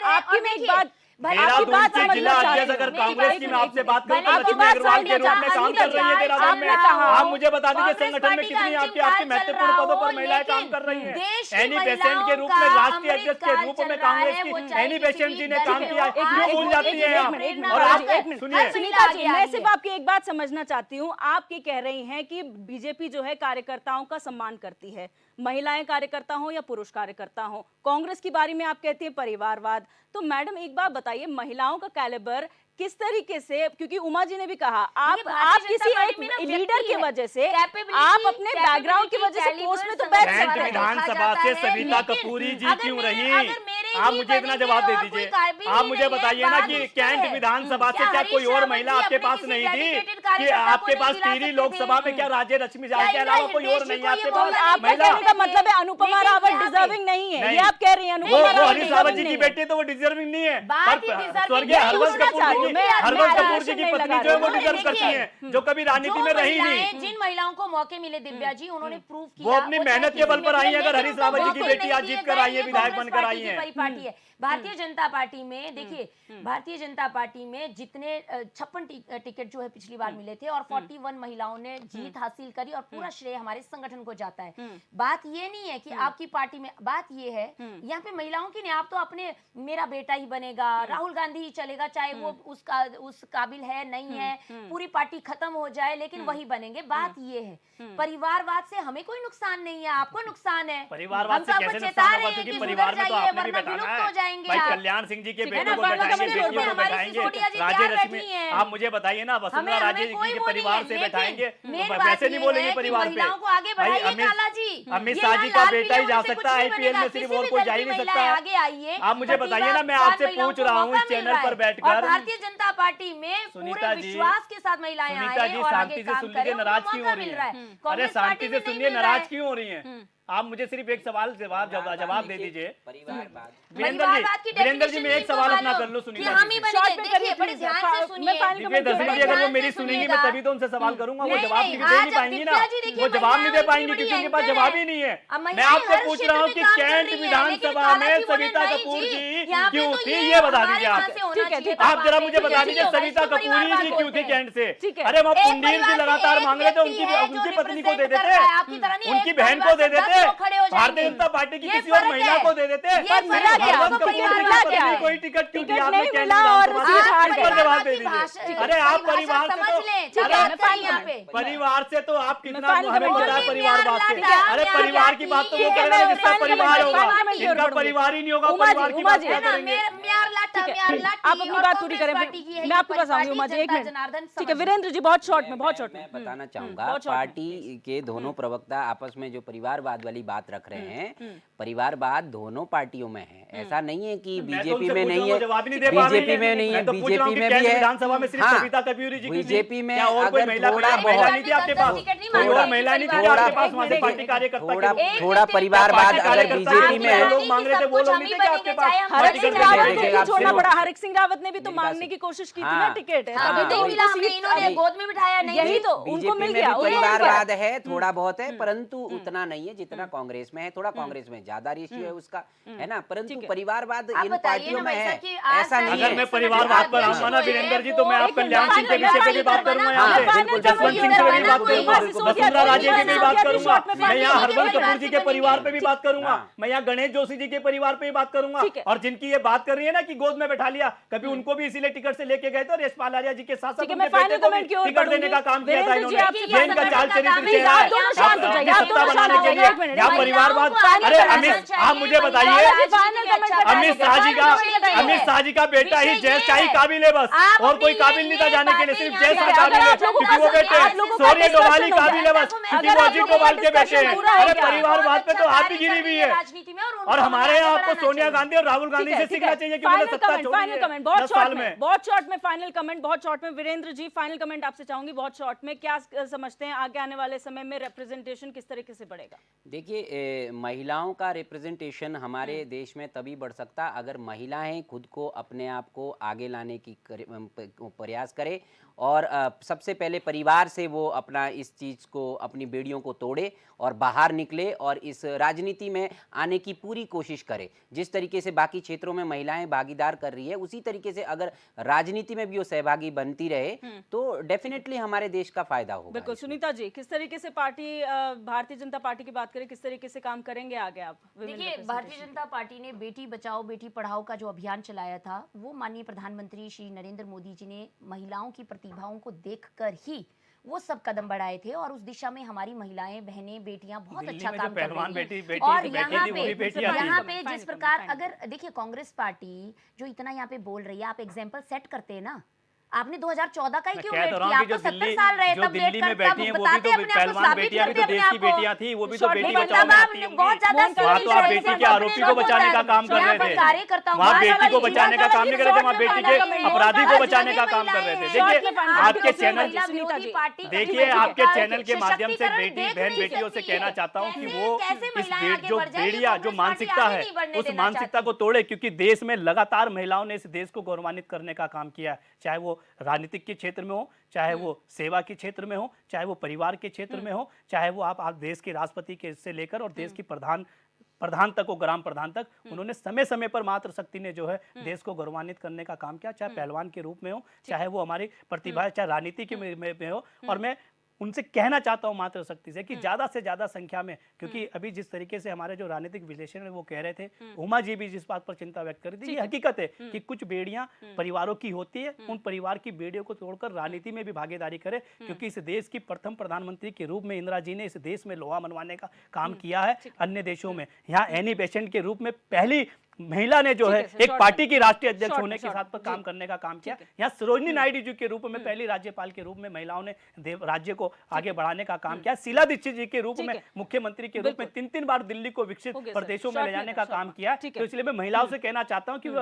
आपकी में एक बात, देहरादून के जिला अध्यक्ष अगर कांग्रेस की मैं आपसे बात करूं तो लक्ष्मी अग्रवाल के रूप में काम कर रही है देहरादून में। आप मुझे बता दीजिए संगठन में कितनी आपकी महत्वपूर्ण पदों पर महिलाएं काम कर रही हैं? एनी बेसेंट के रूप में, राष्ट्रीय अध्यक्ष के रूप में कांग्रेस की एनी बेसेंट जी ने काम किया, क्यों भूल जाती है आप? और आप सुनिए सुनीता जी, मैं सिर्फ आपकी एक बात समझना चाहती हूँ। आप ये कह रही हैं कि बीजेपी जो है कार्यकर्ताओं का सम्मान करती है, महिलाएं कार्यकर्ता हो या पुरुष कार्यकर्ता हो। कांग्रेस की बारी में आप कहती हैं परिवारवाद। तो मैडम एक बात बताइए, महिलाओं का कैलिबर किस तरीके से, क्योंकि उमा जी ने भी कहा आप किसी एक लीडर की वजह से, आप अपने बैकग्राउंड की वजह से पोस्ट में तो बैठ सकते हैं। विधानसभा से सविता कपूरी जी क्यों रही? आप मुझे इतना जवाब दे दीजिए, आप मुझे बताइए ना कि कैंट विधानसभा से क्या कोई और महिला आपके पास नहीं थी कि आपके पास टिहरी लोकसभा में क्या राज्य लक्ष्मी झा के अलावा कोई और नहीं है आपके पास आपका महिला? कहने का मतलब है अनुपमा रावत डिजर्विंग नहीं है, ये आप कह रही हैं? वो अनुपमा रावत हरीश रावत जी डिजर्विंग की नहीं है। बेटी तो वो डिजर्विंग नहीं है, बात ही पर deserving स्वर्गीय नहीं, हरवंश पूछना कपूर चाह रही जी हूँ, मैं हरवंश आश्वासन कपूर जी की नहीं पत्नी लगा जो है रही वो हूँ। डिजर्व करती देखिए, हैं, जो कभी राजनीति में रही नहीं। जिन महिलाओं को मौके मिले दिव्या जी, उन्होंने प्रूव किया वो अपनी मेहनत के बल पर आई है। अगर हरीश रावत जी की बेटी आज जीत कर आई है, विधायक बनकर आई है। परिपाटी है भारतीय जनता पार्टी में। देखिए, भारतीय जनता पार्टी में जितने 56 टिकट जो है पिछली बार मिले थे और 41 महिलाओं ने जीत हासिल करी और पूरा श्रेय हमारे संगठन को जाता है। बात ये नहीं है कि आपकी पार्टी में, बात ये है यहाँ पे महिलाओं की नहीं, आप तो अपने मेरा बेटा ही बनेगा, राहुल गांधी ही चलेगा, चाहे वो उस काबिल है नहीं है, पूरी पार्टी खत्म हो जाए लेकिन वही बनेंगे। बात ये है, परिवारवाद से हमें कोई नुकसान नहीं है, आपको नुकसान है। परिवारवाद से हम तो कैसे आपको नुकसान चेता होगा? रहे हैं क्योंकि कि परिवार सुधर में तो जाइए, आपने भी वरना बैठाना विलुप्त है। हो जाएंगे भाई आप। कल्याण सिंह जी के ठीक बेटे है को ना, बैठाएंगे, हमारी बेटियों को हमारी बैठाएंगे, सिसोदिया जी राज्य तैयार लक्ष्मी। बैठी हैं। आप मुझे बताइए ना, वसुंधरा राजे जी के परिवार से बैठाएंगे तो वैसे नहीं बोलेंगे परिवार पे। महिलाओं को आगे भाई बढ़ाइए काला जी, अमित ये शाह यहाँ जी का लाल बेटा ही पीले जा से सकता है, कुछ नहीं आईपीएल में बनेगा, सिर्फ किसी और भी कोई दल जा ही की नहीं महिलाएं सकता। आगे आइए। आप मुझे बताइए ना, मैं प्रतिभावान आपसे महिलाओं पूछ को रहा हूँ मौका इस मिल चैनल रहा पर है। बैठकर। और भारतीय जनता पार्टी में सुनीता पूरे जी, विश्वास के साथ महिलाएं सुनीता आए जी और शांति आगे से काम सुन करें, लीजिए, उनको नाराज मौका क्यों हो मिल रही रहा है? है। अरे कांग्रेस शांति पार्टी से में नहीं सुनिए, मिल रहा नाराज है। क्यों हो रही हैं? आप मुझे सिर्फ एक सवाल जवाब दे दीजिए। परिवारवाद परिवारवाद की वीरेंद्र जी, मैं एक definition सवाल भी अपना तो कर लूं कि सुनीता हम जी ही से। शॉर्ट बनेंगे। में देखिए, करिए, बड़े please। ध्यान से मैं सुनिए। final देखिए दसवीं जी अगर वो मेरी सुनेंगी मैं तभी तो उनसे सवाल करूंगा, वो जवाब नहीं दे नहीं पाएंगी ना, वो जवाब नहीं दे पाएंगी क्योंकि उनके पास जवाब ही नहीं है। मैं आपसे पूछ रहा हूँ कि कैंट विधानसभा में सविता कपूर जी क्यों थी, ये बता दीजिए आप। ठीक है, ठीक है। आप जरा मुझे बता दीजिए सविता कपूर जी क्यों थी कैंट से? अरे वो पुंडीर जी लगातार मांग रहे थे, उनकी पत्नी को दे देते, उनकी बहन को दे देते, भारतीय जनता पार्टी की किसी और महिला को दे देते। मिला क्या? हरवंश कपूर जी की पत्नी क्या? कोई टिकट क्यों टिकट दिया आपने नहीं कैंट मिला और विधानसभा सीट से? हार इस गए। पर जवाब दे दीजिए। अरे आप परिवार से तो परिवार से तो आप कितना मैं हमें फाइनल पता है परिवारवाद से। ठीक है, अरे परिवार की बात तो वो कर रहे हैं जिसका परिवार होगा, जिनका परिवार ही नहीं होगा परिवार की बात क्या करेंगे? आप अपनी बात पूरी करें, मैं आपके पास आऊंगी उमा जी, एक मिनट। ठीक है वीरेंद्र जी, बहुत शॉर्ट में, बहुत शॉर्ट मैं में। बताना चाहूंगा, बहुत short में। पार्टी के दोनों प्रवक्ता आपस में जो परिवारवाद वाली बात रख रहे हैं, परिवारवाद दोनों पार्टियों में है। ऐसा नहीं है कि मैं तो बीजेपी उनसे में पूछ रहा नहीं हूं, है, वो जवाब ही नहीं दे पा रही बीजेपी में नहीं है, मैं तो पूछ रहा हूं बीजेपी कि में कैंट भी है। विधानसभा में सिर्फ सविता कपूर जी की थी। बीजेपी में क्या और कोई अगर महिला थोड़ा महिला नहीं थी आपके पास? कोई और महिला नहीं थी आपके पास वहाँ से पार्टी कार्यकर्ता के? थोड़ा परिवारवाद अगर बीजेपी में है, लोग मांग रहे थे, वो लोग नहीं थे क्या आपके पास? हरक सिंह टिकट रावत दे को देंगे क्यों आप छोड़ना सिर्फ। पड़ा? हरक सिंह रावत ने भी तो मांगने की कोशिश की थी ना हाँ, टिकट। हाँ, तभी तो वही। उनको सीट इन्होंने गोद में बिठाया नहीं। यही तो उनको बीजेपी मिल में गया। भी उन्हें परिवारवाद है, थोड़ा बहुत है, परंतु उतना नहीं है जितना कांग्रेस में है। थोड़ा कांग्रेस में ज्यादा रेशियो है उसका, है ना, परंतु परिवारवाद आप इन बताइए पार्टियों ना में वैसा है, कि आज ऐसा नहीं तक अगर है। मैं परिवारवाद पर आऊंगा ना वीरेंद्र जी, तो मैं आप कल्याण सिंह के विषय पे भी बात करूंगा यहाँ हाँ, पे, बिल्कुल, जसवंत सिंह से भी बात करूंगा, वसुंधरा राजे की भी बात करूंगा, मैं यहाँ हरवंश कपूर जी के परिवार पे भी बात करूंगा, मैं यहाँ गणेश जोशी जी के परिवार पे भी बात करूंगा। और जिनकी ये बात कर रही है ना कि गोद में बैठा लिया, कभी उनको भी इसीलिए टिकट से लेके गए थे और यशपाल आर्या जी के साथ साथ ठीक है, उनके मैं final बेटे को भी comment की ओर टिकट देने का काम किया था वीरेंद्र जी, इन्होंने। आपसे ये इनका चाल चरित्र चेहरा है, दोनों शांत हो जाइए, आप सत्ता दोनों बनाने शांत के हो लिए। जाइए। एक मिनट, यहाँ परिवारवाद, अरे अमित, आप मुझे बताइए, अमित शाह जी का बेटा ही जय शाही काबिल है बस, और कोई काबिल नहीं था जाने के लिए, सिर्फ जय शाह काबिल है क्योंकि वो बेटे सोनिया डोभाल काबिल है बस, क्योंकि वो अजीत डोभाल के बेटे हैं। अरे परिवारवाद पे तो आप ही गिरी हुई है, और हमारे यहाँ आपको सोनिया गांधी और राहुल गांधी से सीखना चाहिए कि उन्होंने सत्ता छोड़ी है 10 साल में। बहुत शॉर्ट में फाइनल कमेंट, बहुत शॉर्ट में। वीरेंद्र जी, फाइनल कमेंट आपसे चाहूंगी बहुत शॉर्ट में। क्या समझते हैं आगे आने वाले समय में रिप्रेजेंटेशन किस तरीके से बढ़ेगा? देखिए, महिलाओं का रिप्रेजेंटेशन हमारे देश में तभी बढ़ सकता अगर महिलाएं खुद को अपने आप को आगे लाने की प्रयास करें, और सबसे पहले परिवार से वो अपना इस चीज़ को, अपनी बेड़ियों को तोड़े और बाहर निकले और इस राजनीति में आने की पूरी कोशिश करे। जिस तरीके से बाकी क्षेत्रों में महिलाएं भागीदार कर रही है, उसी तरीके से अगर राजनीति में भी वो सहभागी बनती रहे तो डेफिनेटली हमारे देश का फायदा होगा। बिल्कुल। सुनीता जी, किस तरीके से पार्टी, भारतीय जनता पार्टी की बात करें, किस तरीके से काम करेंगे आगे आप? देखिए, भारतीय जनता पार्टी ने बेटी बचाओ बेटी पढ़ाओ का जो अभियान चलाया था, वो माननीय प्रधानमंत्री श्री नरेंद्र मोदी जी ने महिलाओं की प्रतिभाओं को देखकर ही वो सब कदम बढ़ाए थे, और उस दिशा में हमारी महिलाएं, बहनें, बेटियां बहुत अच्छा काम कर रही हैं। और यहाँ पे जिस प्रकार, अगर देखिए कांग्रेस पार्टी जो इतना यहाँ पे बोल रही है, आप एग्जाम्पल सेट करते हैं ना, आपने 2014 का ही मैं क्यों कह लेट तो किया? रहा हूँ आप कि तो जो 70 साल रहे जो तब लेट दिल्ली में कर बैठी हैं तब वो भी बताते तो अपने आप को, पहलवान साबित बेटियां भी करते तो अपने देश की आप को। बेटियां थी, वो भी तो शॉर्ट बेटी में बचाओ में आती होंगी। बहुत ज्यादा मोहन वहाँ तो आप सही बेटी से के आरोपी को बचाने का काम कर रहे थे, कार्यकर्ता वहाँ बेटी को बचाने का काम नहीं कर रहे थे, वहाँ बेटी के अपराधी को बचाने का काम कर रहे थे। देखिए आपके चैनल देखिए आपके चैनल के माध्यम से बेटी बहन बेटियों से कहना चाहता हूँ कि वो इस जो भेड़िया जो मानसिकता है उस मानसिकता को तोड़े, क्योंकि देश में लगातार महिलाओं ने इस देश को गौरवान्वित करने का काम किया है, चाहे वो राजनीतिक के क्षेत्र में हो, चाहे वो सेवा के क्षेत्र में हो, चाहे वो परिवार के क्षेत्र में हो, चाहे वो आप देश के राष्ट्रपति के से लेकर और देश की प्रधान तक हो, ग्राम प्रधान तक, उन्होंने समय समय पर मातृशक्ति ने जो है देश को गौरवान्वित करने का काम किया, चाहे पहलवान के रूप में हो, चाहे वो हमारी प्रतिभा, चाहे राजनीति के में हो। और मैं उनसे कहना चाहता हूं मातृशक्ति से कि ज्यादा से ज्यादा संख्या में, क्योंकि अभी जिस तरीके से हमारे जो राजनीतिक विश्लेषण है वो कह रहे थे, उमा जी भी जिस बात पर चिंता व्यक्त कर रही थी, ये हकीकत है कि कुछ बेड़ियां परिवारों की होती है, उन परिवार की बेड़ियों को तोड़कर राजनीति में भी भागीदारी करे, क्योंकि इस देश की प्रथम प्रधानमंत्री के रूप में इंदिरा जी ने इस देश में लोहा मनवाने का काम किया है। अन्य देशों में यहाँ एनी बेसेंट के रूप में पहली महिला ने जो है एक पार्टी की राष्ट्रीय अध्यक्ष होने के साथ पर काम करने का काम किया। यहाँ सरोजिनी नायडू जी के रूप में पहली राज्यपाल के रूप में महिलाओं ने राज्य को आगे बढ़ाने का काम किया। शीला दीक्षित जी के रूप में मुख्यमंत्री के रूप में 3 बार दिल्ली को विकसित प्रदेशों में ले जाने का काम किया। तो इसलिए मैं महिलाओं से कहना चाहता हूँ कि वो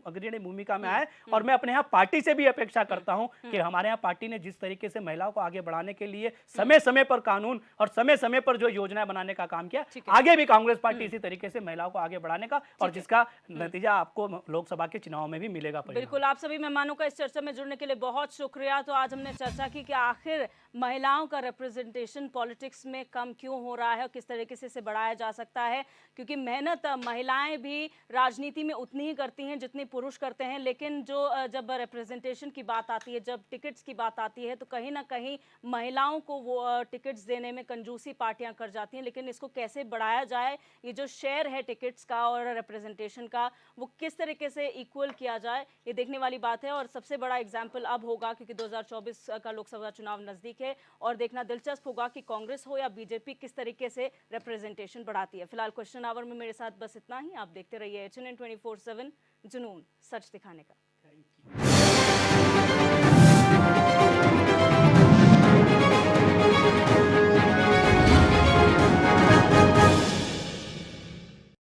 अग्रणी भूमिका में आए, और मैं अपने यहाँ पार्टी से भी अपेक्षा करता हूँ कि हमारे यहाँ पार्टी ने जिस तरीके से महिलाओं को आगे बढ़ाने के लिए समय समय पर कानून और समय समय पर जो योजनाएं बनाने का काम किया, आगे भी कांग्रेस पार्टी इसी तरीके से महिलाओं को आगे बढ़ाने का, और जिसका नतीजा आपको लोकसभा के चुनाव में भी मिलेगा। बिल्कुल, आप सभी मेहमानों का इस चर्चा में जुड़ने के लिए बहुत शुक्रिया। तो आज हमने चर्चा की कि आखिर महिलाओं का रिप्रेजेंटेशन पॉलिटिक्स में कम क्यों हो रहा है और किस तरीके से इसे बढ़ाया जा सकता है, क्योंकि मेहनत महिलाएं भी राजनीति में उतनी ही करती हैं जितनी पुरुष करते हैं, लेकिन जब रिप्रेजेंटेशन की बात आती है, जब टिकट्स की बात आती है, तो कहीं ना कहीं महिलाओं को वो टिकट्स देने में कंजूसी पार्टियां कर जाती हैं। लेकिन इसको कैसे बढ़ाया जाए, ये जो शेयर है टिकट्स का और रिप्रेजेंटेशन का, वो किस तरीके से इक्वल किया जाए, ये देखने वाली बात है। और सबसे बड़ा एग्जाम्पल अब होगा, क्योंकि 2024 का लोकसभा चुनाव नजदीक है, और देखना दिलचस्प होगा कि कांग्रेस हो या बीजेपी किस तरीके से रिप्रेजेंटेशन बढ़ाती है। फिलहाल क्वेश्चन आवर में मेरे साथ बस इतना ही। आप देखते रहिए HNN 24/7, जुनून सच दिखाने का।